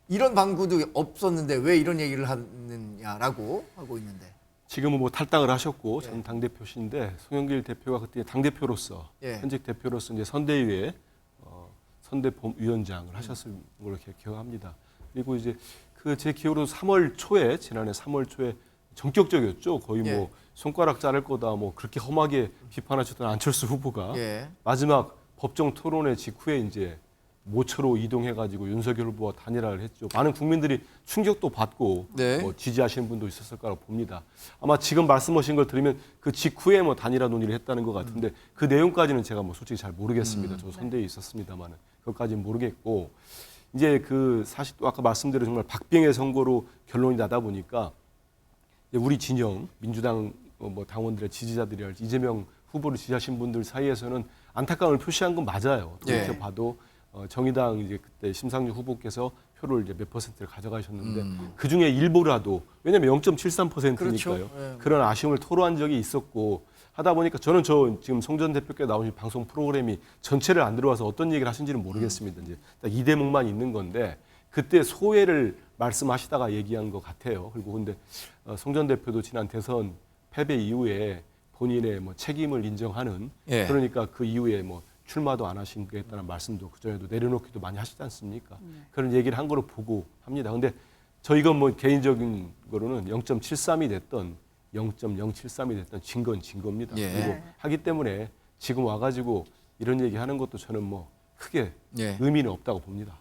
이런 방구도 없었는데 왜 이런 얘기를 하느냐라고 하고 있는데. 지금은 뭐 탈당을 하셨고 전 당대표신데 송영길 대표가 그때 당대표로서 현직 대표로서 이제 선대위에 선대위원장을 하셨을 걸로 이렇게 기억합니다. 그리고 이제 그 제 기억으로 3월 초에 지난해 3월 초에 전격적이었죠. 거의 뭐 손가락 자를 거다 뭐 그렇게 험하게 비판하셨던 안철수 후보가 마지막 법정 토론회 직후에 이제 모처로 이동해가지고 윤석열 후보와 단일화를 했죠. 많은 국민들이 충격도 받고 뭐 지지하시는 분도 있었을 거라고 봅니다. 아마 지금 말씀하신 걸 들으면 그 직후에 뭐 단일화 논의를 했다는 것 같은데 그 내용까지는 제가 뭐 솔직히 잘 모르겠습니다. 저 선대에 있었습니다만은 그것까지는 모르겠고 이제 그 사실 또 아까 말씀대로 정말 박빙의 선거로 결론이 나다 보니까 우리 진영 민주당 뭐 당원들의 지지자들이 이재명 후보를 지지하신 분들 사이에서는 안타까움을 표시한 건 맞아요. 그렇게 봐도. 정의당 이제 그때 심상정 후보께서 표를 이제 몇 퍼센트를 가져가셨는데 그 중에 일부라도 왜냐면 0.73%니까요. 그렇죠. 그런 아쉬움을 토로한 적이 있었고 하다 보니까 저는 지금 송 전 대표께 나오신 방송 프로그램이 전체를 안 들어와서 어떤 얘기를 하신지는 모르겠습니다. 이제 딱 이 대목만 있는 건데 그때 소회를 말씀하시다가 얘기한 것 같아요. 그리고 근데 송 전 대표도 지난 대선 패배 이후에 본인의 뭐 책임을 인정하는 그러니까 그 이후에 뭐 출마도 안 하시겠다는 말씀도 그전에도 내려놓기도 많이 하시지 않습니까? 그런 얘기를 한 거로 보고 합니다. 근데 저희가 뭐 개인적인 거로는 0.73이 됐던 0.073이 됐던 진 건 진 겁니다. 그리고 하기 때문에 지금 와가지고 이런 얘기 하는 것도 저는 뭐 크게 의미는 없다고 봅니다.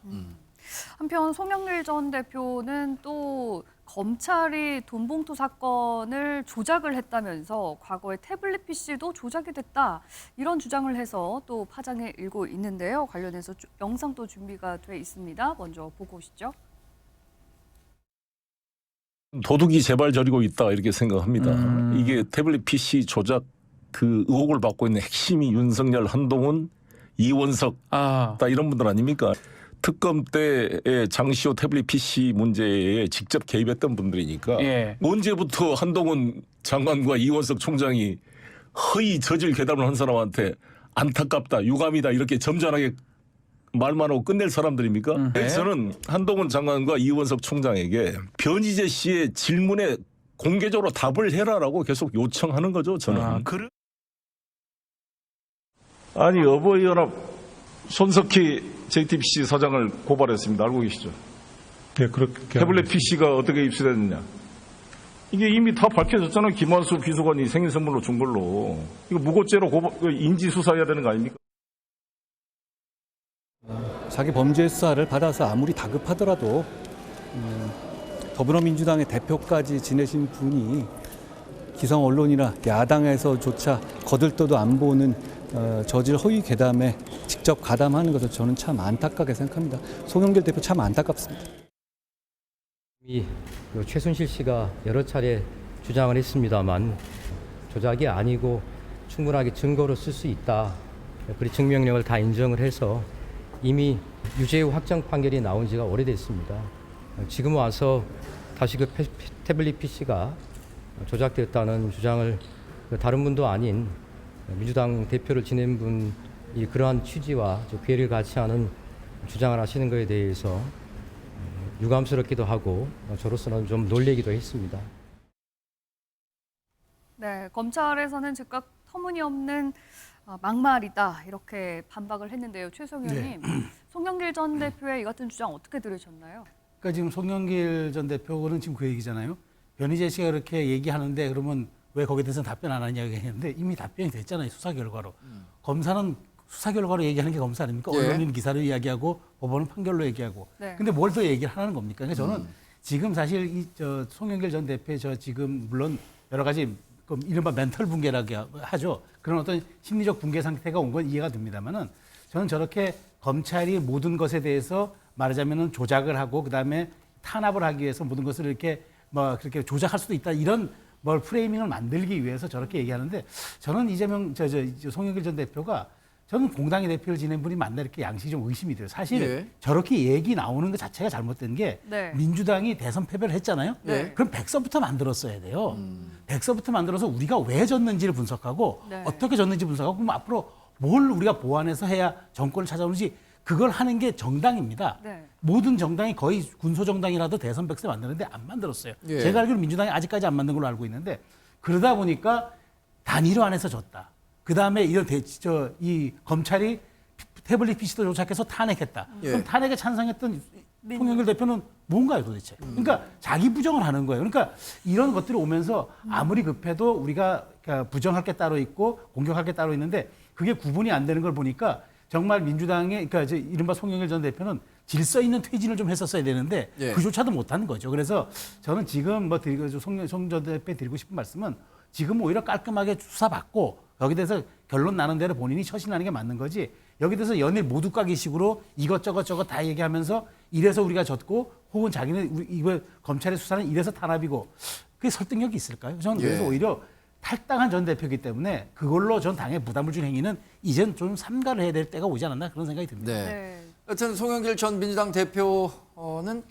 한편 송영길 전 대표는 또 검찰이 돈봉투 사건을 조작을 했다면서 과거에 태블릿 PC도 조작이 됐다 이런 주장을 해서 또 파장을 일고 있는데요. 관련해서 영상도 준비가 돼 있습니다. 먼저 보고 오시죠. 도둑이 제발 저리고 있다 이렇게 생각합니다. 이게 태블릿 PC 조작 그 의혹을 받고 있는 핵심이 윤석열, 한동훈, 이원석 다 이런 분들 아닙니까? 특검 때의 장시호 태블릿 PC 문제에 직접 개입했던 분들이니까 언제부터 한동훈 장관과 이원석 총장이 허위 저질 괴담을 한 사람한테 안타깝다, 유감이다 이렇게 점잖하게 말만 하고 끝낼 사람들입니까? 저는 한동훈 장관과 이원석 총장에게 변희재 씨의 질문에 공개적으로 답을 해라라고 계속 요청하는 거죠. 저는. 아니 어버이연합 손석희 JTBC 사장을 고발했습니다. 알고 계시죠? 네, 그렇게. 태블릿 PC가 어떻게 입수됐느냐. 이게 이미 다 밝혀졌잖아요. 김환수 비서관이 생일 선물로 준 걸로. 이거 무고죄로 인지수사해야 되는 거 아닙니까? 자기 범죄 수사를 받아서 아무리 다급하더라도 더불어민주당의 대표까지 지내신 분이 기성 언론이나 야당에서조차 거들떠도 안 보는 저질 허위 괴담에 직접 가담하는 것을 저는 참 안타깝게 생각합니다. 송영길 대표 참 안타깝습니다. 최순실 씨가 여러 차례 주장을 했습니다만 조작이 아니고 충분하게 증거로 쓸 수 있다. 그리고 증명력을 다 인정을 해서 이미 유죄의 확정 판결이 나온 지가 오래됐습니다. 지금 와서 다시 그 태블릿 PC가 조작되었다는 주장을 다른 분도 아닌 민주당 대표를 지낸 분이 그러한 취지와 괴리를 같이 하는 주장을 하시는 것에 대해서 유감스럽기도 하고 저로서는 좀 놀래기도 했습니다. 네, 검찰에서는 즉각 터무니없는 막말이다 이렇게 반박을 했는데요. 최성 의원님, 송영길 전 대표의 이 같은 주장 어떻게 들으셨나요? 그러니까 지금 송영길 전 대표는 지금 그 얘기잖아요. 변희재 씨가 그렇게 얘기하는데 그러면 왜 거기에 대해서 답변 안 하냐고 했는데 이미 답변이 됐잖아요. 수사 결과로. 검사는 수사 결과로 얘기하는 게 검사 아닙니까? 예. 언론인 기사로 이야기하고 법원은 판결로 얘기하고. 네. 근데 뭘 더 얘기를 하는 겁니까? 그러니까 저는 지금 사실 송영길 전 대표의 지금 물론 여러 가지 그 이른바 멘탈 붕괴라고 하죠. 그런 어떤 심리적 붕괴 상태가 온 건 이해가 됩니다만은 저는 저렇게 검찰이 모든 것에 대해서 말하자면은 조작을 하고 그다음에 탄압을 하기 위해서 모든 것을 이렇게 뭐 그렇게 조작할 수도 있다 이런 뭘 프레이밍을 만들기 위해서 저렇게 얘기하는데 저는 이재명 송영길 전 대표가 저는 공당의 대표를 지낸 분이 맞나 이렇게 양식이 좀 의심이 돼요. 사실 예. 저렇게 얘기 나오는 것 자체가 잘못된 게 네. 민주당이 대선 패배를 했잖아요. 네. 그럼 백서부터 만들었어야 돼요. 백서부터 만들어서 우리가 왜 졌는지를 분석하고 네. 어떻게 졌는지 분석하고 그럼 앞으로 뭘 우리가 보완해서 해야 정권을 찾아오는지 그걸 하는 게 정당입니다. 네. 모든 정당이 거의 군소정당이라도 대선 백서 만드는데 안 만들었어요. 예. 제가 알기로 민주당이 아직까지 안 만든 걸로 알고 있는데 그러다 보니까 단일화 안에서 졌다. 그 다음에 이 검찰이 태블릿 PC도 조작해서 탄핵했다. 예. 그럼 탄핵에 찬성했던 송영길 대표는 뭔가요 도대체? 그러니까 자기 부정을 하는 거예요. 그러니까 이런 것들이 오면서 아무리 급해도 우리가 부정할 게 따로 있고 공격할 게 따로 있는데 그게 구분이 안 되는 걸 보니까 정말 민주당의 그러니까 이른바 송영길 전 대표는 질서 있는 퇴진을 좀 했었어야 되는데 예. 그조차도 못하는 거죠. 그래서 저는 지금 송 전 대표에 드리고 싶은 말씀은 지금 오히려 깔끔하게 수사받고 여기 대해서 결론 나는 대로 본인이 처신하는 게 맞는 거지. 여기 대해서 연일 모두 까기식으로 이것저것 다 얘기하면서 이래서 우리가 졌고 혹은 자기는 이거 검찰의 수사는 이래서 탄압이고 그게 설득력이 있을까요? 저는 그래서 예. 오히려 탈당한 전 대표이기 때문에 그걸로 전 당에 부담을 준 행위는 이젠 좀 삼가를 해야 될 때가 오지 않았나 그런 생각이 듭니다. 네. 네. 여튼 송영길 전 민주당 대표는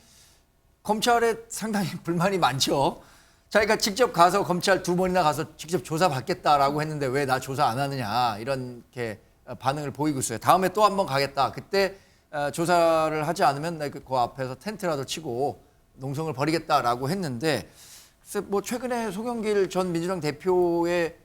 검찰에 상당히 불만이 많죠. 자기가 직접 가서 검찰 2번이나 가서 직접 조사받겠다라고 했는데 왜 나 조사 안 하느냐 이렇게 반응을 보이고 있어요. 다음에 또 한 번 가겠다. 그때 조사를 하지 않으면 그 앞에서 텐트라도 치고 농성을 벌이겠다라고 했는데 글쎄 뭐 최근에 송영길 전 민주당 대표의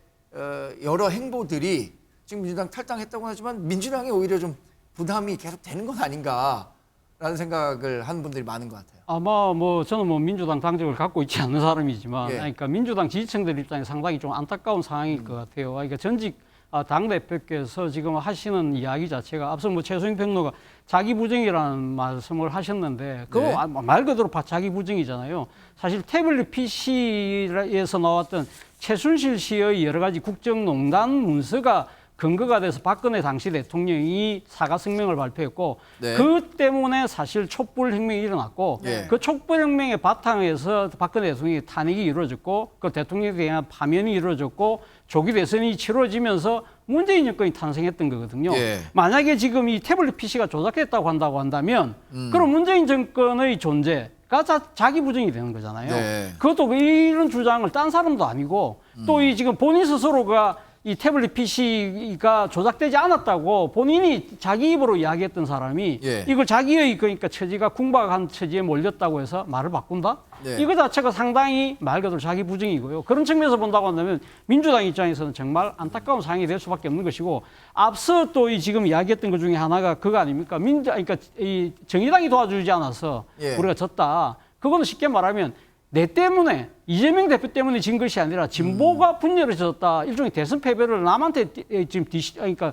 여러 행보들이 지금 민주당 탈당했다고 하지만 민주당이 오히려 좀 부담이 계속 되는 건 아닌가라는 생각을 하는 분들이 많은 것 같아요. 아마 저는 민주당 당적을 갖고 있지 않는 사람이지만 예. 그러니까 민주당 지지층들 입장에 상당히 좀 안타까운 상황일 것 같아요. 그러니까 전직 당대표께서 지금 하시는 이야기 자체가 앞서 최소영 평론가 자기 부정이라는 말씀을 하셨는데 그거 네. 말 그대로 자기 부정이잖아요. 사실 태블릿 PC에서 나왔던 최순실 씨의 여러 가지 국정농단 문서가 근거가 돼서 박근혜 당시 대통령이 사과 성명을 발표했고 네. 그 때문에 사실 촛불혁명이 일어났고 네. 그 촛불혁명의 바탕에서 박근혜 대통령의 탄핵이 이루어졌고 그 대통령에 대한 파면이 이루어졌고 조기 대선이 치러지면서 문재인 정권이 탄생했던 거거든요. 예. 만약에 지금 이 태블릿 PC가 조작됐다고 한다면 그럼 문재인 정권의 존재가 자기 부정이 되는 거잖아요. 네. 그것도 이런 주장을 딴 사람도 아니고 또 이 지금 본인 스스로가 이 태블릿 PC가 조작되지 않았다고 본인이 자기 입으로 이야기했던 사람이 예. 이걸 자기의 그러니까 처지가 궁박한 처지에 몰렸다고 해서 말을 바꾼다? 네. 이거 자체가 상당히 말 그대로 자기 부정이고요. 그런 측면에서 본다고 한다면 민주당 입장에서는 정말 안타까운 상황이 될 수밖에 없는 것이고 앞서 또 지금 이야기했던 것 중에 하나가 그거 아닙니까? 그러니까 이 정의당이 도와주지 않아서 예. 우리가 졌다. 그거는 쉽게 말하면 내 때문에 이재명 대표 때문에 진 것이 아니라 진보가 분열해졌다. 일종의 대선 패배를 남한테 지금 그러니까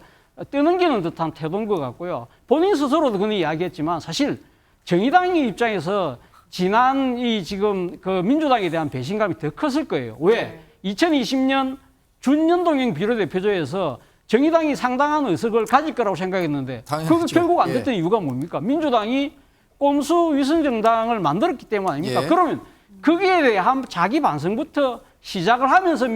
떠넘기는 듯한 태도인 것 같고요. 본인 스스로도 그는 이야기했지만 사실 정의당의 입장에서 지난 이 지금 그 민주당에 대한 배신감이 더 컸을 거예요. 왜? 2020년 준연동형 비례대표제에서 정의당이 상당한 의석을 가질 거라고 생각했는데 당연하죠. 그거 결국 안 예. 됐던 이유가 뭡니까? 민주당이 꼼수 위선정당을 만들었기 때문 아닙니까? 예. 그러면 거기에 대한 자기 반성부터 시작을 하면서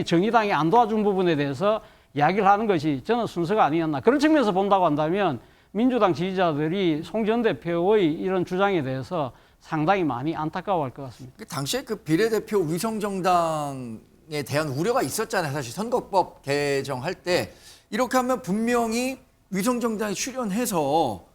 정의당이 안 도와준 부분에 대해서 이야기를 하는 것이 저는 순서가 아니었나. 그런 측면에서 본다고 한다면 민주당 지지자들이 송 전 대표의 이런 주장에 대해서 상당히 많이 안타까워할 것 같습니다. 당시에 그 비례대표 위성정당에 대한 우려가 있었잖아요. 사실 선거법 개정할 때 이렇게 하면 분명히 위성정당이 출연해서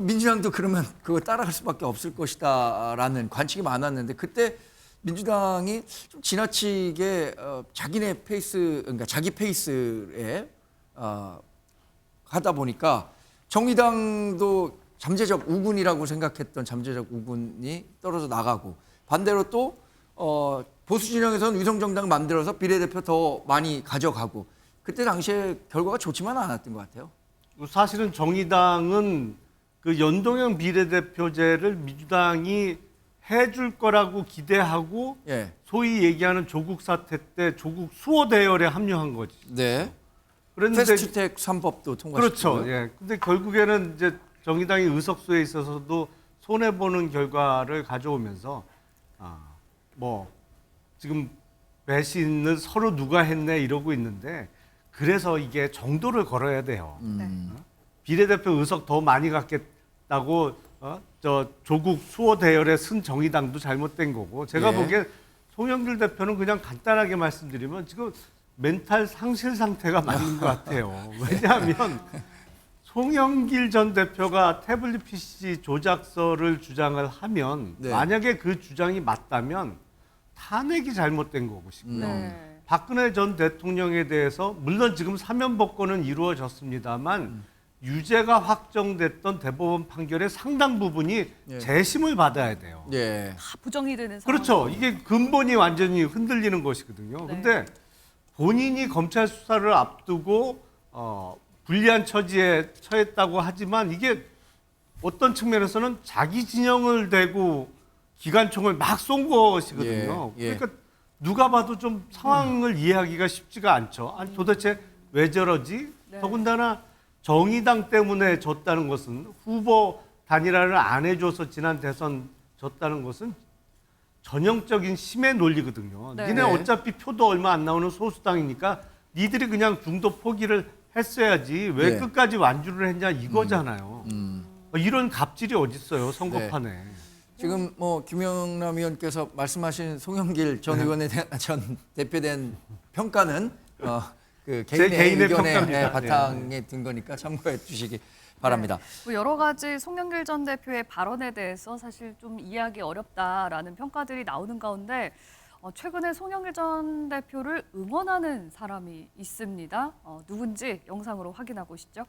민주당도 그러면 그거 따라갈 수밖에 없을 것이다라는 관측이 많았는데 그때 민주당이 좀 지나치게 자기네 페이스, 그러니까 자기 페이스에 하다 보니까 정의당도 잠재적 우군이라고 생각했던 잠재적 우군이 떨어져 나가고 반대로 또 보수 진영에서는 위성정당 만들어서 비례대표 더 많이 가져가고 그때 당시에 결과가 좋지만 않았던 것 같아요. 사실은 정의당은 그 연동형 비례대표제를 민주당이 해줄 거라고 기대하고 예. 소위 얘기하는 조국 사태 때 조국 수호 대열에 합류한 거지. 네. 그런데 패스트트랙 3법도 통과시켰고요. 그렇죠. 예. 근데 결국에는 이제 정의당이 의석수에 있어서도 손해 보는 결과를 가져오면서 뭐 지금 배신을 서로 누가 했네 이러고 있는데 그래서 이게 정도를 걸어야 돼요. 비례대표 의석 더 많이 갖겠다고 저 조국 수호 대열에 쓴 정의당도 잘못된 거고 제가 예. 보기엔 송영길 대표는 그냥 간단하게 말씀드리면 지금 멘탈 상실 상태가 맞는 것 같아요. 왜냐하면 송영길 전 대표가 태블릿 PC 조작서를 주장을 하면 네. 만약에 그 주장이 맞다면 탄핵이 잘못된 거고 싶고요. 네. 박근혜 전 대통령에 대해서 물론 지금 사면복권은 이루어졌습니다만 유죄가 확정됐던 대법원 판결의 상당 부분이 예. 재심을 받아야 돼요. 예. 다 부정이 되는 상황. 그렇죠. 이게 근본이 완전히 흔들리는 것이거든요. 네. 근데 본인이 검찰 수사를 앞두고 불리한 처지에 처했다고 하지만 이게 어떤 측면에서는 자기 진영을 대고 기관총을 막 쏜 것이거든요. 예, 예. 그러니까 누가 봐도 좀 상황을 이해하기가 쉽지가 않죠. 아니 도대체 왜 저러지? 네. 더군다나 정의당 때문에 졌다는 것은 후보 단일화를 안 해줘서 지난 대선 졌다는 것은 전형적인 심의 논리거든요. 네. 니네 어차피 표도 얼마 안 나오는 소수당이니까 니들이 그냥 중도 포기를 했어야지 왜 네. 끝까지 완주를 했냐 이거잖아요. 이런 갑질이 어딨어요 선거판에. 지금 뭐 김영남 의원께서 말씀하신 송영길 전 의원에 대한 전 대표에 대한 평가는 그 제 개인의 의견의 평가입니다. 바탕에 든 거니까 참고해 주시기 바랍니다. 뭐 여러 가지 송영길 전 대표의 발언에 대해서 사실 좀 이해하기 어렵다라는 평가들이 나오는 가운데 최근에 송영길 전 대표를 응원하는 사람이 있습니다. 누군지 영상으로 확인하고 오시죠.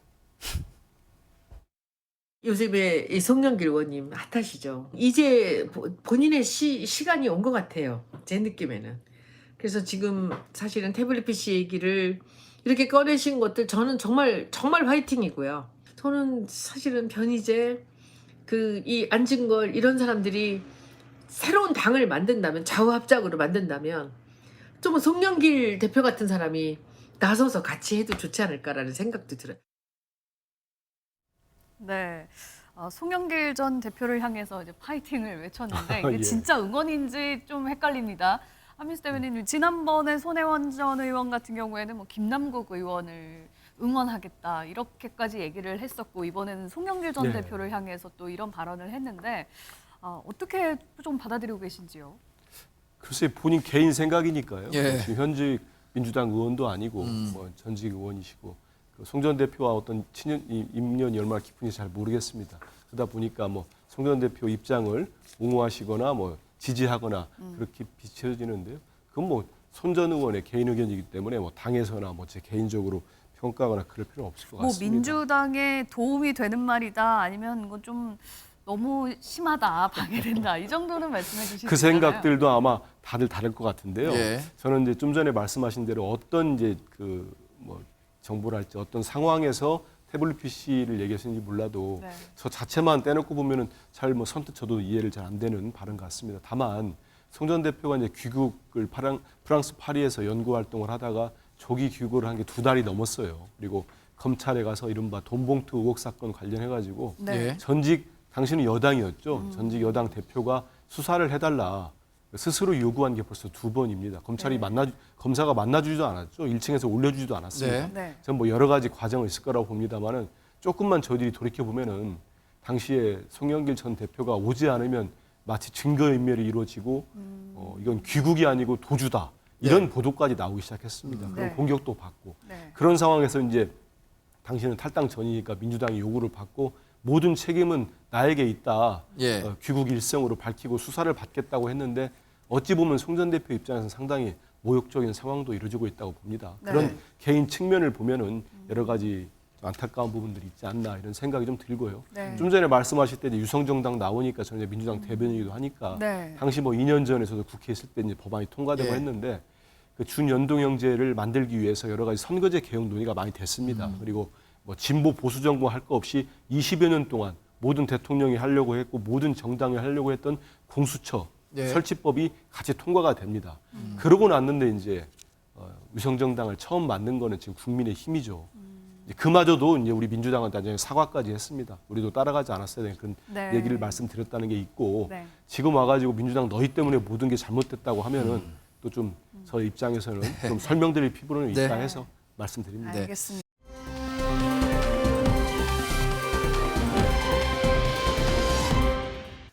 요즘에 이 송영길 의원님 핫하시죠. 이제 본인의 시간이 온 것 같아요. 제 느낌에는. 그래서 지금 사실은 태블릿 PC 얘기를 이렇게 꺼내신 것들 저는 정말 화이팅이고요. 저는 사실은 변희재, 이 안진걸 이런 사람들이 새로운 당을 만든다면 좌우합작으로 만든다면 좀 송영길 대표 같은 사람이 나서서 같이 해도 좋지 않을까라는 생각도 들어요. 네. 송영길 전 대표를 향해서 이제 파이팅을 외쳤는데 이게 예. 진짜 응원인지 좀 헷갈립니다. 한민수 대변인님, 지난번에 손혜원 전 의원 같은 경우에는 뭐 김남국 의원을 응원하겠다 이렇게까지 얘기를 했었고 이번에는 송영길 전 네. 대표를 향해서 또 이런 발언을 했는데 어떻게 좀 받아들이고 계신지요? 글쎄 본인 개인 생각이니까요. 예. 지금 현직 민주당 의원도 아니고 뭐 전직 의원이시고 송 전 대표와 어떤 인연이 얼마나 깊은지 잘 모르겠습니다. 그러다 보니까 뭐 송 전 대표 입장을 옹호하시거나 뭐 지지하거나 그렇게 비춰지는데요. 그건 뭐 손 전 의원의 개인 의견이기 때문에 뭐 당에서나 뭐 제 개인적으로 평가하거나 그럴 필요는 없을 것 뭐 같습니다. 민주당에 도움이 되는 말이다 아니면 이건 좀 너무 심하다 방해된다 이 정도는 말씀해 주시잖아요. 그 생각들도 아마 다들 다를 것 같은데요. 예. 저는 이제 좀 전에 말씀하신 대로 어떤 이제 그 뭐 정보랄지 어떤 상황에서 태블릿 PC를 얘기하시는지 몰라도 네. 저 자체만 떼놓고 보면은 잘 뭐 선뜻 저도 이해를 잘 안 되는 발언 같습니다. 다만 송 전 대표가 이제 귀국을 프랑스 파리에서 연구 활동을 하다가 조기 귀국을 한 게 2달이 넘었어요. 그리고 검찰에 가서 이른바 돈봉투 의혹 사건 관련해 가지고 네. 예. 전직 당신은 여당이었죠. 전직 여당 대표가 수사를 해달라 스스로 요구한 게 벌써 2번입니다. 검찰이 네. 검사가 만나주지도 않았죠. 1층에서 올려주지도 않았습니다. 네. 네. 저는 뭐 여러 가지 과정이 있을 거라고 봅니다만은 조금만 저희들이 돌이켜 보면은 당시에 송영길 전 대표가 오지 않으면 마치 증거인멸이 이루어지고 이건 귀국이 아니고 도주다 이런 보도까지 나오기 시작했습니다. 그런 네. 공격도 받고 네. 그런 상황에서 이제 당신은 탈당 전이니까 민주당이 요구를 받고 모든 책임은 나에게 있다. 예. 귀국 일성으로 밝히고 수사를 받겠다고 했는데 어찌 보면 송 전 대표 입장에서는 상당히 모욕적인 상황도 이루어지고 있다고 봅니다. 네. 그런 개인 측면을 보면은 여러 가지 안타까운 부분들이 있지 않나 이런 생각이 좀 들고요. 네. 좀 전에 말씀하실 때 이제 유성정당 나오니까 저는 이제 민주당 대변이기도 하니까 네. 당시 뭐 2년 전에서도 국회에 있을 때 이제 법안이 통과되고 예. 했는데 그 준연동형제를 만들기 위해서 여러 가지 선거제 개혁 논의가 많이 됐습니다. 그리고 뭐 진보 보수 정부 할 거 없이 20여 년 동안 모든 대통령이 하려고 했고 모든 정당이 하려고 했던 공수처 네. 설치법이 같이 통과가 됩니다. 그러고 났는데 이제 위성정당을 처음 만든 거는 지금 국민의 힘이죠. 이제 그마저도 이제 우리 민주당은 나중에 사과까지 했습니다. 우리도 따라가지 않았어야 되는 그런 네. 얘기를 말씀드렸다는 게 있고 네. 지금 와가지고 민주당 너희 때문에 모든 게 잘못됐다고 하면은 또 좀 저희 입장에서는 좀 설명드릴 필요는 네. 있다 해서 말씀드립니다. 알겠습니다.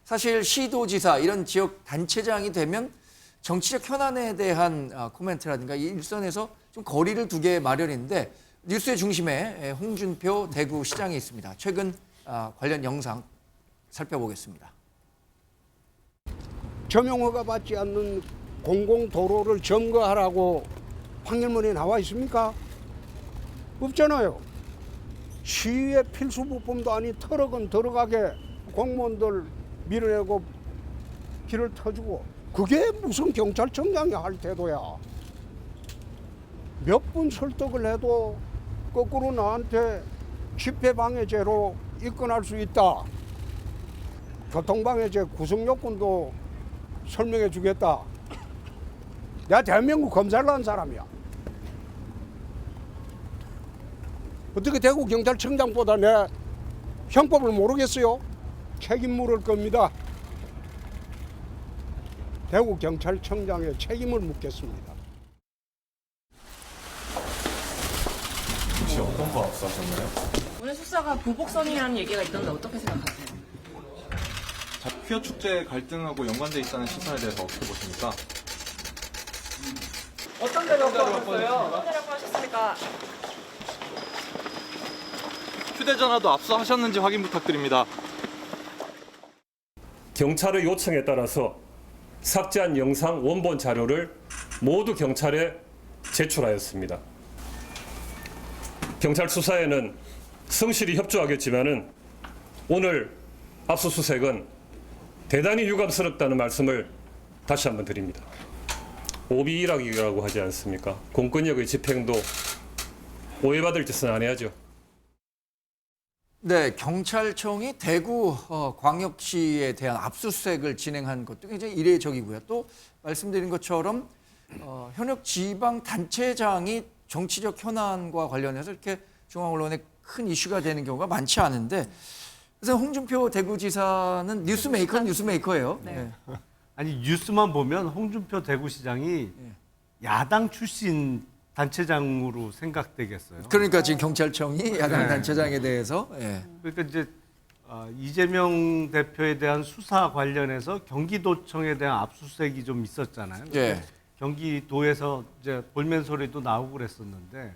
사실 시도지사 이런 지역 단체장이 되면 정치적 현안에 대한 코멘트라든가 이 일선에서 좀 거리를 두게 마련인데 뉴스의 중심에 홍준표 대구시장이 있습니다. 최근 관련 영상 살펴보겠습니다. 점용허가 받지 않는 공공도로를 점거하라고 판결문에 나와 있습니까? 없잖아요. 시의 필수 부품도 아닌 트럭은 들어가게 공무원들 밀어내고 길을 터주고 그게 무슨 경찰청장이 할 태도야. 몇 번 설득을 해도 거꾸로 나한테 집회방해죄로 입건할 수 있다. 교통방해죄 구성요건도 설명해 주겠다. 내가 대한민국 검사를 한 사람이야. 어떻게 대구 경찰청장보다 내 형법을 모르겠어요? 책임 물을 겁니다. 대구 경찰청장의 책임을 묻겠습니다. 혹시 어떤 거 압수하셨나요? 오늘 수사가 보복성이라는 얘기가 있던데 어떻게 생각하세요? 퀴어 축제 갈등하고 연관돼 있다는 시선에 대해서 어떻게 보십니까? 어떤 데로 확보하셨어요? 어떤 데로 확보하셨습니까? 휴대전화도 압수하셨는지 확인 부탁드립니다. 경찰의 요청에 따라서 삭제한 영상 원본 자료를 모두 경찰에 제출하였습니다. 경찰 수사에는 성실히 협조하겠지만은 오늘 압수수색은 대단히 유감스럽다는 말씀을 다시 한번 드립니다. 오비일학이라고 하지 않습니까? 공권력의 집행도 오해받을 짓은 안 해야죠. 네, 경찰청이 대구 광역시에 대한 압수수색을 진행한 것도 굉장히 이례적이고요. 또 말씀드린 것처럼 현역 지방 단체장이 정치적 현안과 관련해서 이렇게 중앙 언론에 큰 이슈가 되는 경우가 많지 않은데, 그래서 홍준표 대구지사는 뉴스메이커는 뉴스메이커예요. 네. 네. 아니 뉴스만 보면 홍준표 대구시장이 야당 출신 단체장으로 생각되겠어요. 그러니까 지금 경찰청이 야당 단체장에 대해서 그러니까 이제 이재명 대표에 대한 수사 관련해서 경기도청에 대한 압수수색이 좀 있었잖아요. 예. 경기도에서 이제 볼멘 소리도 나오고 그랬었는데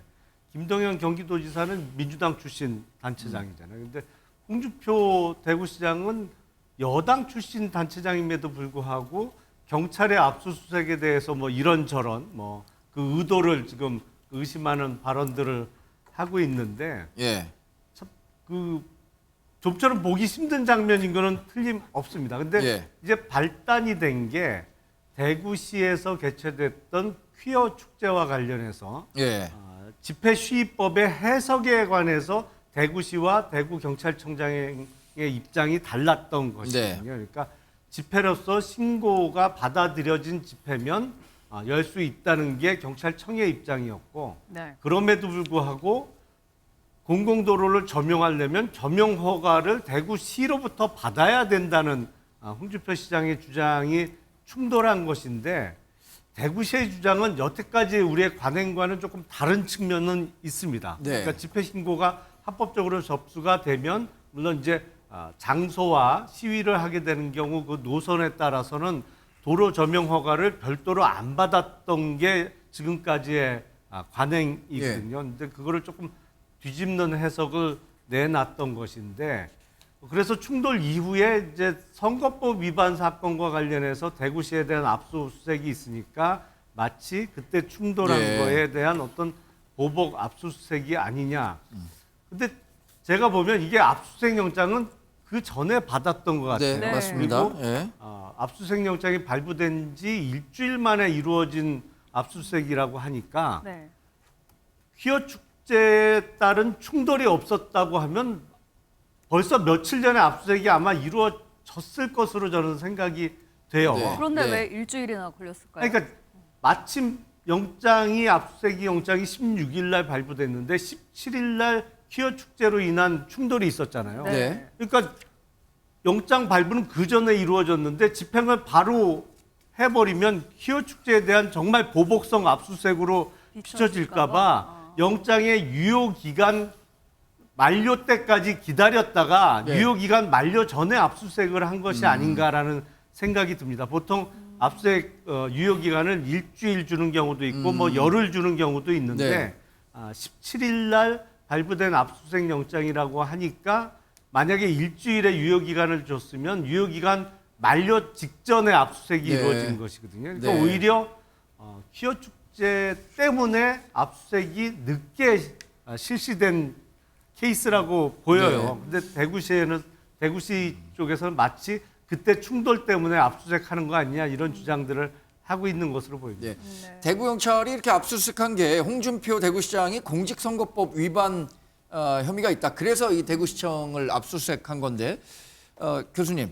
김동연 경기도지사는 민주당 출신 단체장이잖아요. 근데 홍준표 대구시장은 여당 출신 단체장임에도 불구하고 경찰의 압수수색에 대해서 뭐 이런저런 뭐 그 의도를 지금 의심하는 발언들을 하고 있는데 그 좀처럼 보기 힘든 장면인 거는 틀림없습니다. 근데 이제 발단이 된 게 대구시에서 개최됐던 퀴어 축제와 관련해서 집회 시위법의 해석에 관해서 대구시와 대구경찰청장의 입장이 달랐던 것이거든요. 그러니까 집회로서 신고가 받아들여진 집회면 열 수 있다는 게 경찰청의 입장이었고 그럼에도 불구하고 공공도로를 점용하려면 점용 허가를 대구시로부터 받아야 된다는 홍준표 시장의 주장이 충돌한 것인데 대구시의 주장은 여태까지 우리의 관행과는 조금 다른 측면은 있습니다. 그러니까 집회 신고가 합법적으로 접수가 되면 물론 이제 장소와 시위를 하게 되는 경우 그 노선에 따라서는 도로 점용 허가를 별도로 안 받았던 게 지금까지의 관행이거든요. 근데 그거를 조금 뒤집는 해석을 내놨던 것인데 그래서 충돌 이후에 이제 선거법 위반 사건과 관련해서 대구시에 대한 압수수색이 있으니까 마치 그때 충돌한 예. 거에 대한 어떤 보복 압수수색이 아니냐. 근데 제가 보면 이게 압수수색 영장은 그 전에 받았던 것 같아요. 네, 맞습니다. 그리고 예. 압수수색 영장이 발부된 지 일주일 만에 이루어진 압수수색이라고 하니까 네. 퀴어 축제에 따른 충돌이 없었다고 하면 벌써 며칠 전에 압수수색이 아마 이루어졌을 것으로 저는 생각이 돼요. 네. 그런데 왜 일주일이나 걸렸을까요? 그러니까 마침 압수수색 영장이 16일 날 발부됐는데 17일 날 퀴어 축제로 인한 충돌이 있었잖아요. 네. 그러니까 영장 발부는 그 전에 이루어졌는데 집행을 바로 해버리면 퀴어 축제에 대한 정말 보복성 압수수색으로 비춰질까봐 영장의 유효 기간 만료 때까지 기다렸다가 네. 유효 기간 만료 전에 압수수색을 한 것이 아닌가라는 생각이 듭니다. 보통 압수수색 유효 기간을 일주일 주는 경우도 있고 뭐 열흘 주는 경우도 있는데 네. 17일 날 발부된 압수수색 영장이라고 하니까 만약에 일주일의 유효 기간을 줬으면 유효 기간 만료 직전에 압수수색이 네. 이루어진 것이거든요. 그러니까 네. 오히려 퀴어 축제 때문에 압수수색이 늦게 실시된 케이스라고 보여요. 근데 대구시 쪽에서는 마치 그때 충돌 때문에 압수수색하는 거 아니냐 이런 주장들을 하고 있는 것으로 보입니다. 대구경찰이 이렇게 압수수색한 게 홍준표 대구시장이 공직선거법 위반 혐의가 있다. 그래서 이 대구시청을 압수수색한 건데 교수님,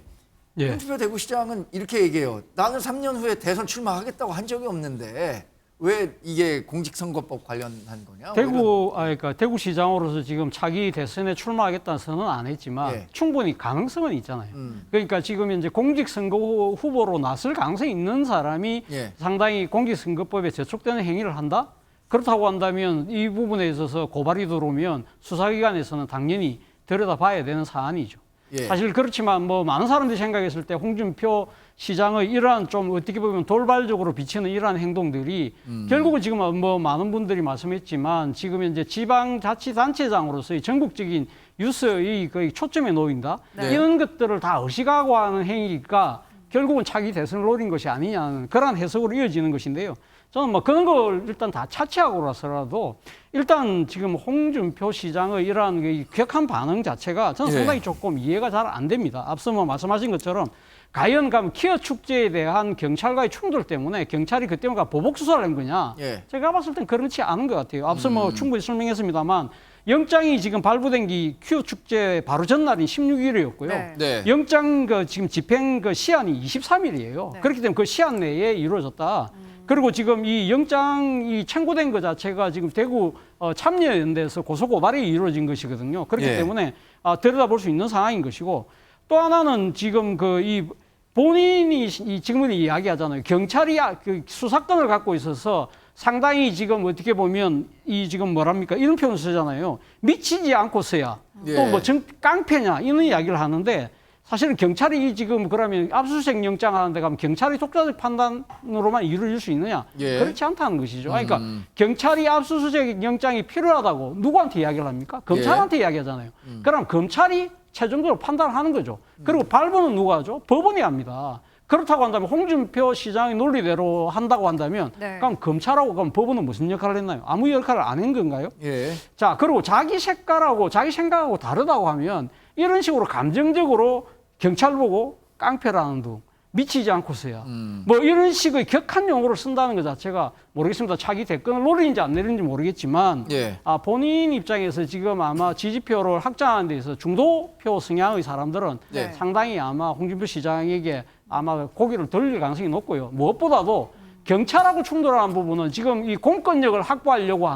예. 홍준표 대구시장은 이렇게 얘기해요. 나는 3년 후에 대선 출마하겠다고 한 적이 없는데 왜 이게 공직선거법 관련한 거냐? 그러니까 대구시장으로서 지금 차기 대선에 출마하겠다는 선언은 안 했지만 예. 충분히 가능성은 있잖아요. 그러니까 지금 이제 공직선거 후보로 나설 가능성이 있는 사람이 예. 상당히 공직선거법에 저촉되는 행위를 한다? 그렇다고 한다면 이 부분에 있어서 고발이 들어오면 수사기관에서는 당연히 들여다봐야 되는 사안이죠. 예. 사실 그렇지만 뭐 많은 사람들이 생각했을 때 홍준표 시장의 이러한 좀 어떻게 보면 돌발적으로 비치는 이러한 행동들이 결국은 지금 뭐 많은 분들이 말씀했지만 지금 이제 지방자치단체장으로서의 전국적인 뉴스의 거의 초점에 놓인다. 네. 이런 것들을 다 의식하고 행위가 결국은 차기 대선을 노린 것이 아니냐는 그러한 해석으로 이어지는 것인데요. 저는 뭐 그런 걸 일단 다 차치하고라서라도 일단 지금 홍준표 시장의 이러한 격한 반응 자체가 저는 예. 상당히 조금 이해가 잘 안 됩니다. 앞서 뭐 말씀하신 것처럼 과연 퀴어 축제에 대한 경찰과의 충돌 때문에 경찰이 그 때문에 보복 수사를 한 거냐? 예. 제가 봤을 땐 그렇지 않은 것 같아요. 앞서 뭐 충분히 설명했습니다만 영장이 지금 발부된 게 퀴어 축제 바로 전날인 16일이었고요. 네. 네. 영장 지금 집행 시한이 23일이에요. 네. 그렇기 때문에 그 시한 내에 이루어졌다. 그리고 지금 이 영장이 청구된 것 자체가 지금 대구 참여연대에서 고소 고발이 이루어진 것이거든요. 그렇기 예. 때문에 들여다볼 수 있는 상황인 것이고 또 하나는 지금 이 본인이 지금은 이야기하잖아요. 경찰이 그 수사권을 갖고 있어서 상당히 지금 어떻게 보면 지금 뭐랍니까 이런 표현을 쓰잖아요. 미치지 않고서야 예. 또 뭐 깡패냐 이런 이야기를 하는데 사실은 경찰이 지금 그러면 압수수색 영장 하는데 가면 경찰이 독자적 판단으로만 이루어질 수 있느냐? 예. 그렇지 않다는 것이죠. 그러니까 경찰이 압수수색 영장이 필요하다고 누구한테 이야기를 합니까? 검찰한테 이야기하잖아요. 그럼 검찰이 최종적으로 판단하는 거죠. 그리고 발부는 누가 하죠? 법원이 합니다. 그렇다고 한다면 홍준표 시장의 논리대로 한다고 한다면 네. 그럼 검찰하고 그럼 법원은 무슨 역할을 했나요? 아무 역할을 안 한 건가요? 예. 자, 그리고 자기 색깔하고 자기 생각하고 다르다고 하면 이런 식으로 감정적으로 경찰 보고 깡패라는 둥 미치지 않고서야 뭐 이런 식의 격한 용어를 쓴다는 것 자체가 모르겠습니다. 차기 대권을 노리는지 안 노리는지 모르겠지만 예. 본인 입장에서 지금 아마 지지표를 확장하는 데 있어서 중도표 성향의 사람들은 네. 상당히 아마 홍준표 시장에게 아마 고개를 돌릴 가능성이 높고요. 무엇보다도 경찰하고 충돌하는 부분은 지금 이 공권력을 확립하려고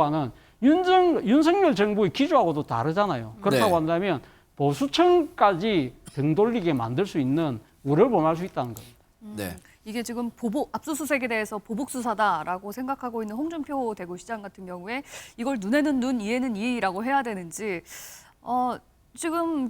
하는 윤석열 정부의 기조하고도 다르잖아요. 그렇다고 네. 한다면 보수청까지 등 돌리게 만들 수 있는 우려를 범할 수 있다는 겁니다. 네. 이게 지금 압수수색에 대해서 보복 수사다라고 생각하고 있는 홍준표 대구시장 같은 경우에 이걸 눈에는 눈, 이에는 이라고 해야 되는지 지금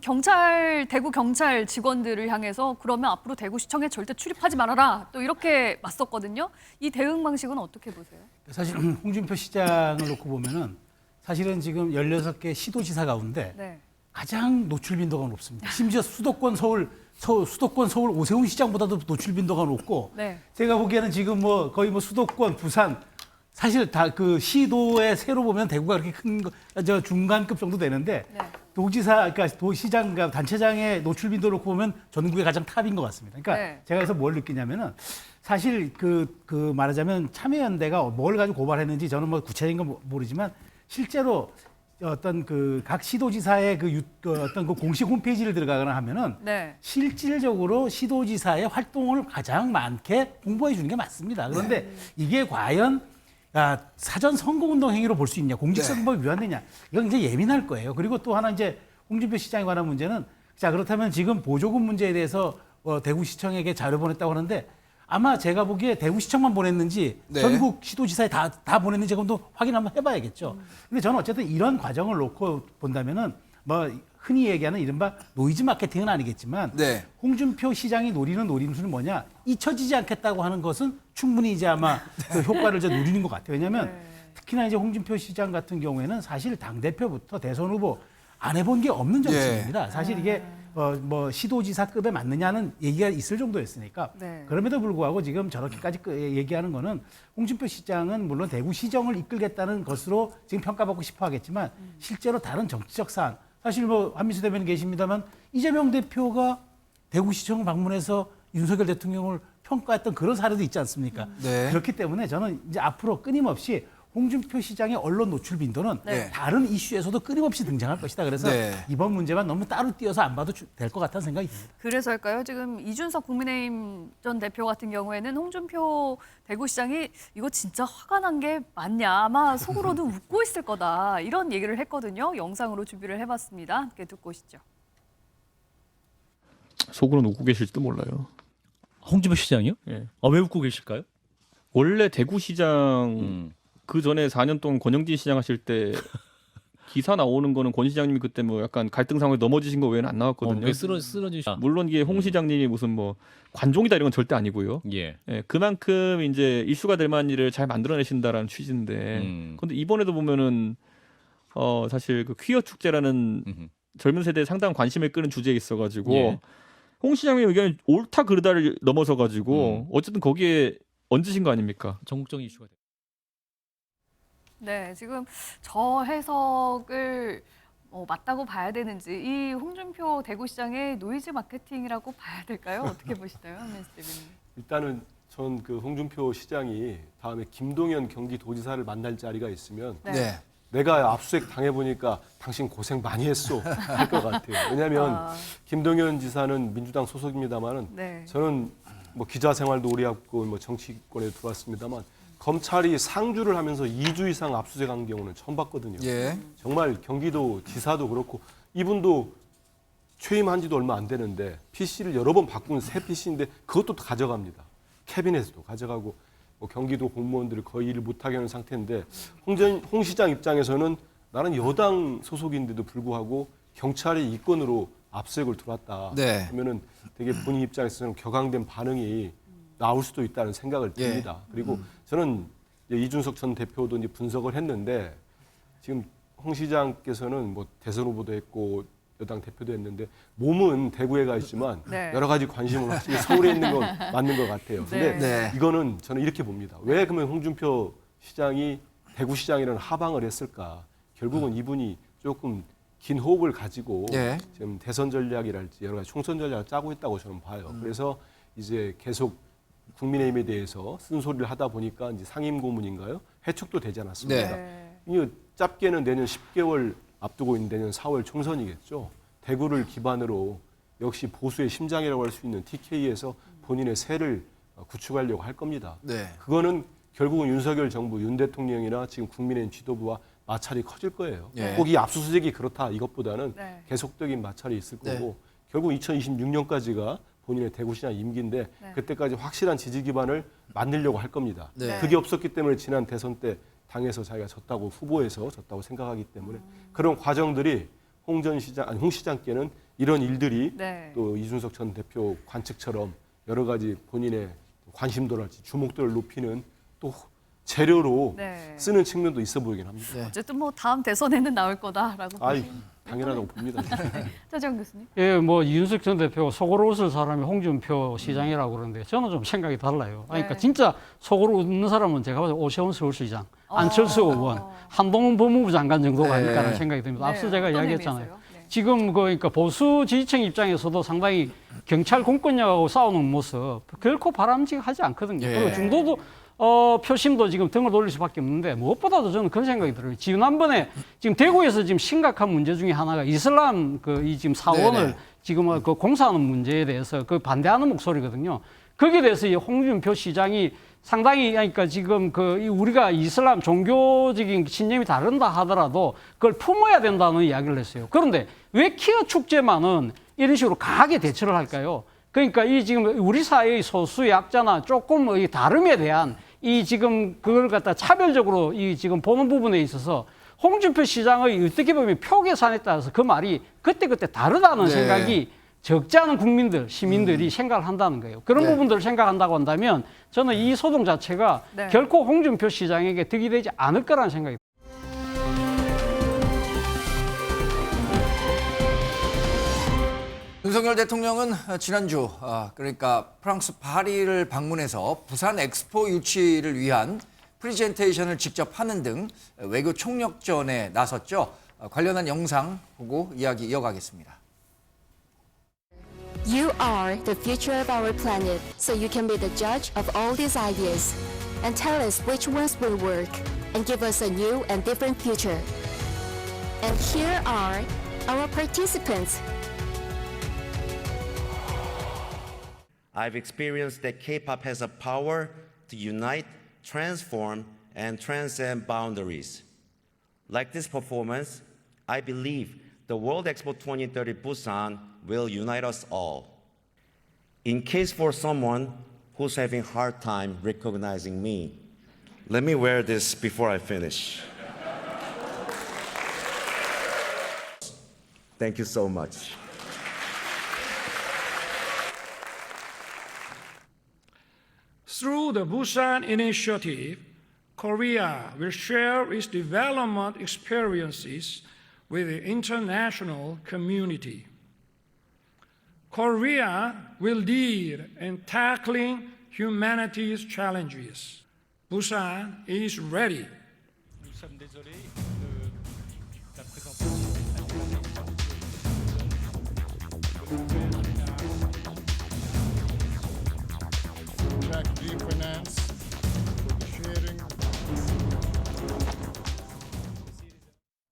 대구 경찰 직원들을 향해서 그러면 앞으로 대구시청에 절대 출입하지 말아라 또 이렇게 맞섰거든요. 이 대응 방식은 어떻게 보세요? 사실 홍준표 시장을 놓고 보면은 사실은 지금 16개 시도지사 가운데 네. 가장 노출 빈도가 높습니다. 심지어 수도권 서울 오세훈 시장보다도 노출 빈도가 높고 네. 제가 보기에는 지금 뭐 거의 뭐 수도권, 부산 사실 다 그 시도의 세로 보면 대구가 그렇게 큰 저 중간급 정도 되는데 네. 도지사 그러니까 도시장 그러니까 단체장의 노출 빈도를 놓고 보면 전국의 가장 탑인 것 같습니다. 그러니까 네. 제가 그래서 뭘 느끼냐면은 사실 그 말하자면 참여연대가 뭘 가지고 고발했는지 저는 뭐 구체적인 건 모르지만 실제로 어떤 그 각 시도지사의 그 어떤 그 공식 홈페이지를 들어가거나 하면은 네. 실질적으로 시도지사의 활동을 가장 많게 홍보해 주는 게 맞습니다. 그런데 이게 과연 사전 선거운동 행위로 볼 수 있냐, 공직선거법에 위반되냐, 이건 이제 예민할 거예요. 그리고 또 하나 이제 홍준표 시장에 관한 문제는 자 그렇다면 지금 보조금 문제에 대해서 대구시청에게 자료 보냈다고 하는데 아마 제가 보기에 대구시청만 보냈는지 네. 전국 시도지사에 다 보냈는지 그건 확인 한번 해봐야겠죠. 근데 저는 어쨌든 이런 과정을 놓고 본다면은 뭐 흔히 얘기하는 이른바 노이즈 마케팅은 아니겠지만 네. 홍준표 시장이 노리는 노림수는 뭐냐? 잊혀지지 않겠다고 하는 것은 충분히 이제 아마 그 효과를 이제 누리는 것 같아요. 왜냐하면 특히나 이제 홍준표 시장 같은 경우에는 사실 당 대표부터 대선 후보 안 해본 게 없는 정치입니다. 사실 이게 뭐 시도지사급에 맞느냐는 얘기가 있을 정도였으니까 네. 그럼에도 불구하고 지금 저렇게까지 얘기하는 거는 홍준표 시장은 물론 대구시정을 이끌겠다는 것으로 지금 평가받고 싶어 하겠지만 실제로 다른 정치적 사안 사실 뭐 한미수 대변인 계십니다만 이재명 대표가 대구시청 방문해서 윤석열 대통령을 평가했던 그런 사례도 있지 않습니까? 네. 그렇기 때문에 저는 이제 앞으로 끊임없이 홍준표 시장의 언론 노출 빈도는 네. 다른 이슈에서도 끊임없이 등장할 것이다. 그래서 네. 이번 문제만 너무 따로 띄어서 안 봐도 될 것 같다는 생각이 듭니다. 그래서일까요? 지금 이준석 국민의힘 전 대표 같은 경우에는 홍준표 대구시장이 이거 진짜 화가 난 게 맞냐? 아마 속으로도 웃고 있을 거다. 이런 얘기를 했거든요. 영상으로 준비를 해봤습니다. 함께 듣고 오시죠. 속으로는 웃고 계실지도 몰라요. 홍준표 시장이요? 예. 왜 웃고 계실까요? 원래 대구시장 그 전에 4년 동안 권영진 시장 하실 때 기사 나오는 거는 권 시장님이 그때 뭐 약간 갈등 상황에 넘어지신 거 외에는 안 나왔거든요. 쓰러지셨. 물론 이게 홍 시장님이 무슨 뭐 관종이다 이런 건 절대 아니고요. 예. 예, 그만큼 이제 이슈가 될 만한 일을 잘 만들어내신다라는 취지인데. 근데 이번에도 보면은 사실 그 퀴어 축제라는 젊은 세대에 상당한 관심을 끄는 주제에 있어가지고 예. 홍 시장의 의견이 옳다 그르다를 넘어서가지고 어쨌든 거기에 얹으신 거 아닙니까? 전국적인 이슈가 돼요. 네, 지금 저 해석을 맞다고 봐야 되는지 이 홍준표 대구시장의 노이즈 마케팅이라고 봐야 될까요? 어떻게 보시나요, 한민수 대변인? 일단은 전 그 홍준표 시장이 다음에 김동연 경기도지사를 만날 자리가 있으면 네. 내가 압수수색 당해보니까 당신 고생 많이 했어 할 것 같아요. 왜냐하면 김동연 지사는 민주당 소속입니다만은 네. 저는 뭐 기자 생활도 오래 했고 뭐 정치권에 들어왔습니다만 검찰이 상주를 하면서 2주 이상 압수수색한 경우는 처음 봤거든요. 예. 정말 경기도 지사도 그렇고 이분도 취임한 지도 얼마 안 되는데 PC를 여러 번 바꾼 새 PC인데 그것도 가져갑니다. 캐비넷도 가져가고 뭐 경기도 공무원들을 거의 일을 못하게 하는 상태인데 홍 시장 입장에서는 나는 여당 소속인데도 불구하고 경찰이 이권으로 압수수색을 들어왔다 네. 하면은 되게 본인 입장에서는 격앙된 반응이 나올 수도 있다는 생각을 듭니다. 그리고 저는 이제 이준석 전 대표도 이제 분석을 했는데 지금 홍 시장께서는 뭐 대선 후보도 했고 여당 대표도 했는데 몸은 대구에 가 있지만 네. 여러 가지 관심은 확실히 서울에 있는 건 맞는 것 같아요. 근데 네. 이거는 저는 이렇게 봅니다. 왜 그러면 홍준표 시장이 대구시장이라는 하방을 했을까? 결국은 이분이 조금 긴 호흡을 가지고 예. 지금 대선 전략이랄지 여러 가지 총선 전략을 짜고 있다고 저는 봐요. 그래서 이제 계속 국민의힘에 대해서 쓴소리를 하다 보니까 이제 상임고문인가요? 해촉도 되지 않았습니까? 네. 이 짧게는 내년 10개월 앞두고 있는 내년 4월 총선이겠죠. 대구를 기반으로 역시 보수의 심장이라고 할 수 있는 TK에서 본인의 세를 구축하려고 할 겁니다. 네. 그거는 결국은 윤석열 정부, 윤 대통령이나 지금 국민의힘 지도부와 마찰이 커질 거예요. 예. 꼭 이 압수수색이 그렇다 이것보다는 네. 계속적인 마찰이 있을 네. 거고 결국 2026년까지가 본인의 대구시장 임기인데 네. 그때까지 확실한 지지 기반을 만들려고 할 겁니다. 네. 그게 없었기 때문에 지난 대선 때 당에서 자기가 졌다고 후보에서 졌다고 생각하기 때문에 그런 과정들이 홍 시장께는 이런 일들이 네. 또 이준석 전 대표 관측처럼 여러 가지 본인의 관심도랄지 주목도를 높이는 또 재료로 네. 쓰는 측면도 있어 보이긴 합니다. 네. 어쨌든 뭐 다음 대선에는 나올 거다라고 아이, 보시면 당연하다고 봅니다. 차지영 교수님. 예, 뭐 이준석 전 대표가 속으로 웃을 사람이 홍준표 시장이라고 그러는데 저는 좀 생각이 달라요. 그러니까 네. 진짜 속으로 웃는 사람은 제가 봐도 오세훈 서울시장, 안철수 의원, 한동훈 법무부 장관 정도가 아닐까라는 생각이 듭니다. 앞서 제가 이야기했잖아요. 지금 그러니까 보수 지지층 입장에서도 상당히 경찰 공권력하고 싸우는 모습 결코 바람직하지 않거든요. 그리고 중도도 표심도 지금 등을 돌릴 수밖에 없는데 무엇보다도 저는 그런 생각이 들어요. 지난번에 지금 대구에서 지금 심각한 문제 중에 하나가 이슬람 이 지금 사원을 지금 그 공사하는 문제에 대해서 그 반대하는 목소리거든요. 거기에 대해서 이 홍준표 시장이 상당히 그러니까 지금 우리가 이슬람 종교적인 신념이 다른다 하더라도 그걸 품어야 된다는 이야기를 했어요. 그런데 왜 퀴어 축제만은 이런 식으로 강하게 대처를 할까요? 그러니까 이 지금 우리 사회의 소수 약자나 조금 이 다름에 대한 이 지금 그걸 갖다 차별적으로 이 지금 보는 부분에 있어서 홍준표 시장의 어떻게 보면 표 계산에 따라서 그 말이 그때그때 다르다는 생각이 적지 않은 국민들, 시민들이 생각을 한다는 거예요. 그런 부분들을 생각한다고 한다면 저는 이 소동 자체가 결코 홍준표 시장에게 득이 되지 않을 거라는 생각이 듭니다. 윤석열 대통령은 지난주 그러니까 프랑스 파리를 방문해서 부산 엑스포 유치를 위한 프리젠테이션을 직접 하는 등 외교 총력전에 나섰죠. 관련한 영상 보고 이야기 이어가겠습니다. You are the future of our planet, so you can be the judge of all these ideas and tell us which ones will work and give us a new and different future. And here are our participants. I've experienced that K-pop has a power to unite, transform, and transcend boundaries. Like this performance, I believe the World Expo 2030 Busan will unite us all. In case for someone who's having a hard time recognizing me, let me wear this before I finish. Thank you so much. Through the Busan Initiative, Korea will share its development experiences with the international community. Korea will lead in tackling humanity's challenges. Busan is ready.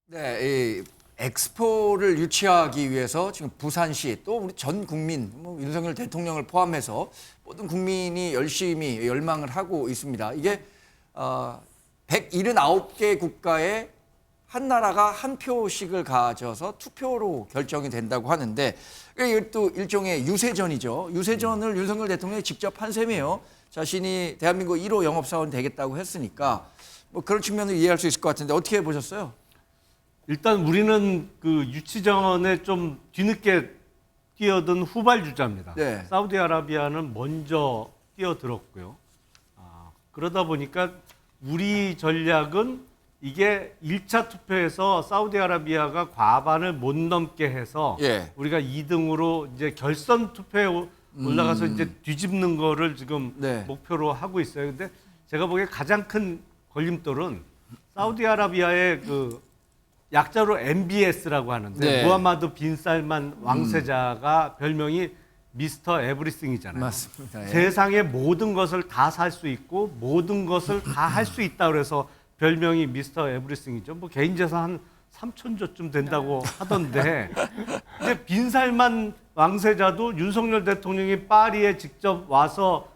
네, 이 엑스포를 유치하기 위해서 지금 부산시 또 우리 전 국민, 윤석열 대통령을 포함해서 모든 국민이 열심히 열망을 하고 있습니다. 이게 179개 국가에 한 나라가 한 표씩을 가져서 투표로 결정이 된다고 하는데 이게 또 일종의 유세전이죠. 유세전을 윤석열 대통령이 직접 한 셈이에요. 자신이 대한민국 1호 영업사원 되겠다고 했으니까 뭐 그런 측면을 이해할 수 있을 것 같은데 어떻게 보셨어요? 일단 우리는 그 유치전에 좀 뒤늦게 뛰어든 후발주자입니다. 네. 사우디아라비아는 먼저 뛰어들었고요. 그러다 보니까 우리 전략은 이게 1차 투표에서 사우디아라비아가 과반을 못 넘게 해서 우리가 2등으로 이제 결선 투표에 올라가서 이제 뒤집는 거를 지금 목표로 하고 있어요. 근데 제가 보기에 가장 큰 걸림돌은 사우디아라비아의 그 약자로 MBS라고 하는데 무하마드 빈 살만 왕세자가 별명이 미스터 에브리싱이잖아요. 맞습니다. 세상의 모든 것을 다 살 수 있고 모든 것을 다 할 수 있다 그래서 별명이 미스터 에브리싱이죠. 뭐 개인 재산 한 3,000조쯤 된다고 하던데 근데 빈 살만 왕세자도 윤석열 대통령이 파리에 직접 와서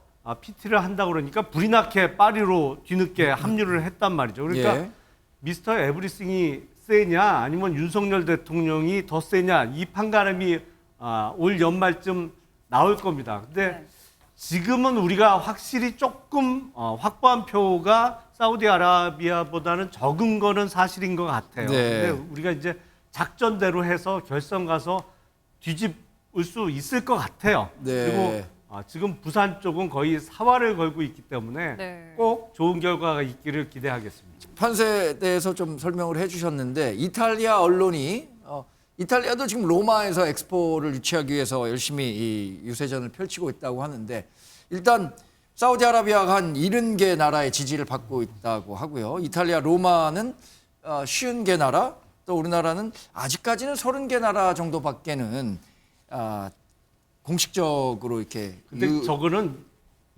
PT를 한다고 그러니까 불이 나게 파리로 뒤늦게 합류를 했단 말이죠. 그러니까 미스터 에브리싱이 세냐 아니면 윤석열 대통령이 더 세냐 이 판가름이 올 연말쯤 나올 겁니다. 근데 지금은 우리가 확실히 조금 확보한 표가 사우디아라비아보다는 적은 거는 사실인 것 같아요. 근데 우리가 이제 작전대로 해서 결선 가서 뒤집을 수 있을 것 같아요. 그리고 지금 부산 쪽은 거의 사활을 걸고 있기 때문에 꼭 좋은 결과가 있기를 기대하겠습니다. 판세에 대해서 좀 설명을 해주셨는데 이탈리아 언론이 이탈리아도 지금 로마에서 엑스포를 유치하기 위해서 열심히 이 유세전을 펼치고 있다고 하는데 일단 사우디아라비아가 한 70개 나라의 지지를 받고 있다고 하고요. 이탈리아 로마는 50개 나라, 또 우리나라는 아직까지는 30개 나라 정도밖에는 공식적으로 이렇게 근데 저거는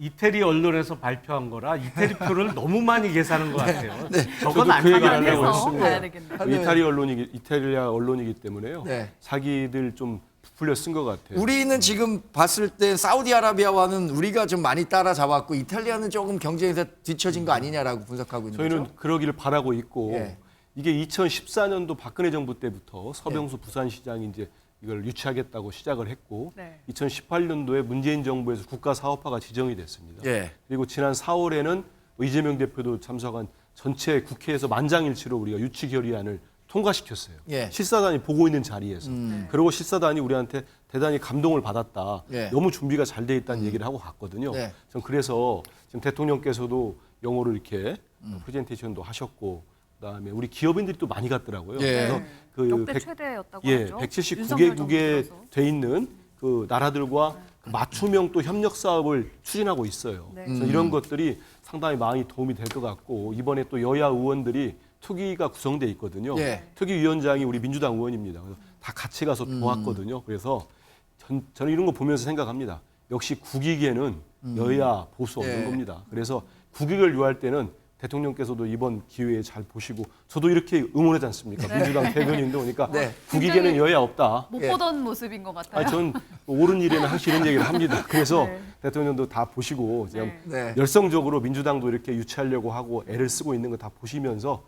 이태리 언론에서 발표한 거라 이태리 표를 너무 많이 계산한 것 같아요. 네. 저건 안 그 얘기를 하면 하려고 가야 했습니다. 되겠네요. 이탈리아 언론이기 때문에요. 네. 자기들 좀 부풀려 쓴 것 같아요. 우리는 지금 봤을 때 사우디아라비아와는 우리가 좀 많이 따라잡았고 이탈리아는 조금 경쟁에서 뒤처진 거 아니냐라고 분석하고 있는 저희는 거죠. 그러기를 바라고 있고 예. 이게 2014년도 박근혜 정부 때부터 서병수 부산시장이 이제 이걸 유치하겠다고 시작을 했고 네. 2018년도에 문재인 정부에서 국가 사업화가 지정이 됐습니다. 예. 그리고 지난 4월에는 이재명 대표도 참석한 전체 국회에서 만장일치로 우리가 유치 결의안을 통과시켰어요. 예. 실사단이 보고 있는 자리에서. 그리고 실사단이 우리한테 대단히 감동을 받았다. 예. 너무 준비가 잘 돼 있다는 얘기를 하고 갔거든요. 네. 전 그래서 지금 대통령께서도 영어로 이렇게 프레젠테이션도 하셨고 그다음에 우리 기업인들이 또 많이 갔더라고요. 예. 그래서 그 역대 최대였다고 예, 하죠. 179개국에 돼 있는 그 나라들과 그 맞춤형 또 협력 사업을 추진하고 있어요. 네. 그래서 이런 것들이 상당히 많이 도움이 될 것 같고 이번에 또 여야 의원들이 특위가 구성돼 있거든요. 예. 특위위원장이 우리 민주당 의원입니다. 그래서 다 같이 가서 도왔거든요. 그래서 저는 이런 거 보면서 생각합니다. 역시 국익에는 여야 보수 없는 예. 겁니다. 그래서 국익을 요할 때는 대통령께서도 이번 기회에 잘 보시고 저도 이렇게 응원하지 않습니까? 민주당 대변인도 오니까 네. 국익에는 여야 없다. 못 예. 보던 모습인 것 같아요. 아니, 전 옳은 일에는 항상 이런 얘기를 합니다. 그래서 네. 대통령도 다 보시고 그냥 네. 열성적으로 민주당도 이렇게 유치하려고 하고 애를 쓰고 있는 거 다 보시면서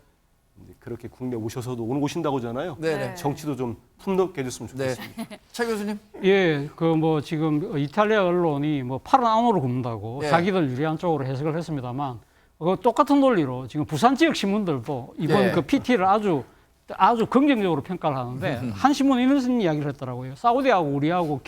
이제 그렇게 국내 오셔서도 오늘 오신다고 하잖아요. 네네. 정치도 좀 품넓게 해줬으면 네. 좋겠습니다. 차 교수님. 예, 그 뭐 지금 이탈리아 언론이 뭐 팔은 안으로 굽는다고 예. 자기들 유리한 쪽으로 해석을 했습니다만 그 똑같은 논리로 지금 부산 지역 신문들도 이번 예. 그 PT를 아주 긍정적으로 평가를 하는데 한 신문이 이런 이야기를 했더라고요. 사우디하고 우리하고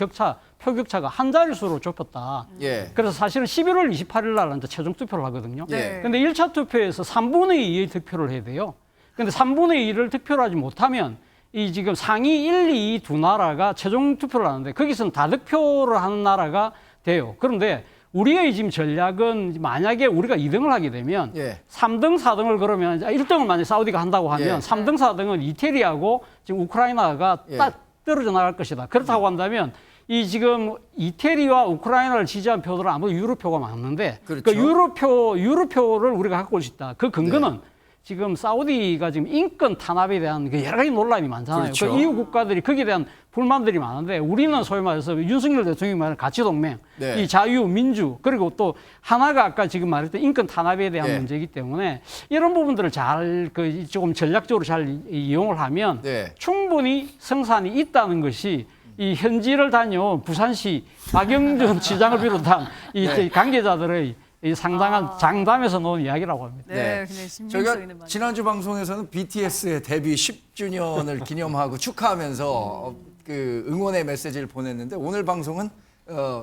표격차가 한 자릿수로 좁혔다. 예. 그래서 사실은 11월 28일 날 이제 최종 투표를 하거든요. 예. 근데 1차 투표에서 3분의 2의 득표를 해야 돼요. 근데 3분의 2를 득표를 하지 못하면 이 지금 상위 1, 2 두 나라가 최종 투표를 하는데 거기서는 다득표를 하는 나라가 돼요. 그런데 우리의 지금 전략은 만약에 우리가 2등을 하게 되면 예. 3등, 4등을 그러면 1등을 만약에 사우디가 한다고 하면 예. 3등, 4등은 이태리하고 지금 우크라이나가 예. 딱 떨어져 나갈 것이다. 그렇다고 한다면 이 지금 이태리와 우크라이나를 지지한 표들은 아무래도 유로표가 많은데 그렇죠. 그 유로표를 우리가 갖고 올 수 있다. 그 근거는 지금 사우디가 지금 인권 탄압에 대한 그 여러 가지 논란이 많잖아요. 그렇죠. 그 이후 국가들이 거기에 대한 불만들이 많은데 우리는 소위 말해서 윤석열 대통령이 말하는 가치동맹, 네. 이 자유, 민주, 그리고 또 하나가 아까 지금 말했던 인권 탄압에 대한 네. 문제이기 때문에 이런 부분들을 잘 조금 전략적으로 잘 이용을 하면 네. 충분히 성산이 있다는 것이 이 현지를 다녀온 부산시 박영준 시장을 비롯한 이 네. 관계자들의 이 상당한 장담에서 놓은 이야기라고 합니다. 네, 그냥 신빙성 저희가 있는 말. 지난주 방송에서는 BTS의 데뷔 10주년을 기념하고 축하하면서 그 응원의 메시지를 보냈는데 오늘 방송은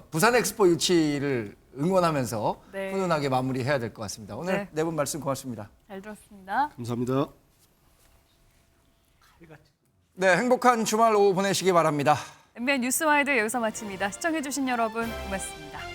부산 엑스포 유치를 응원하면서 네. 훈훈하게 마무리해야 될 것 같습니다. 오늘 네. 네 분 말씀 고맙습니다. 잘 들었습니다. 감사합니다. 네, 행복한 주말 오후 보내시기 바랍니다. MBN 뉴스와이드 여기서 마칩니다. 시청해주신 여러분 고맙습니다.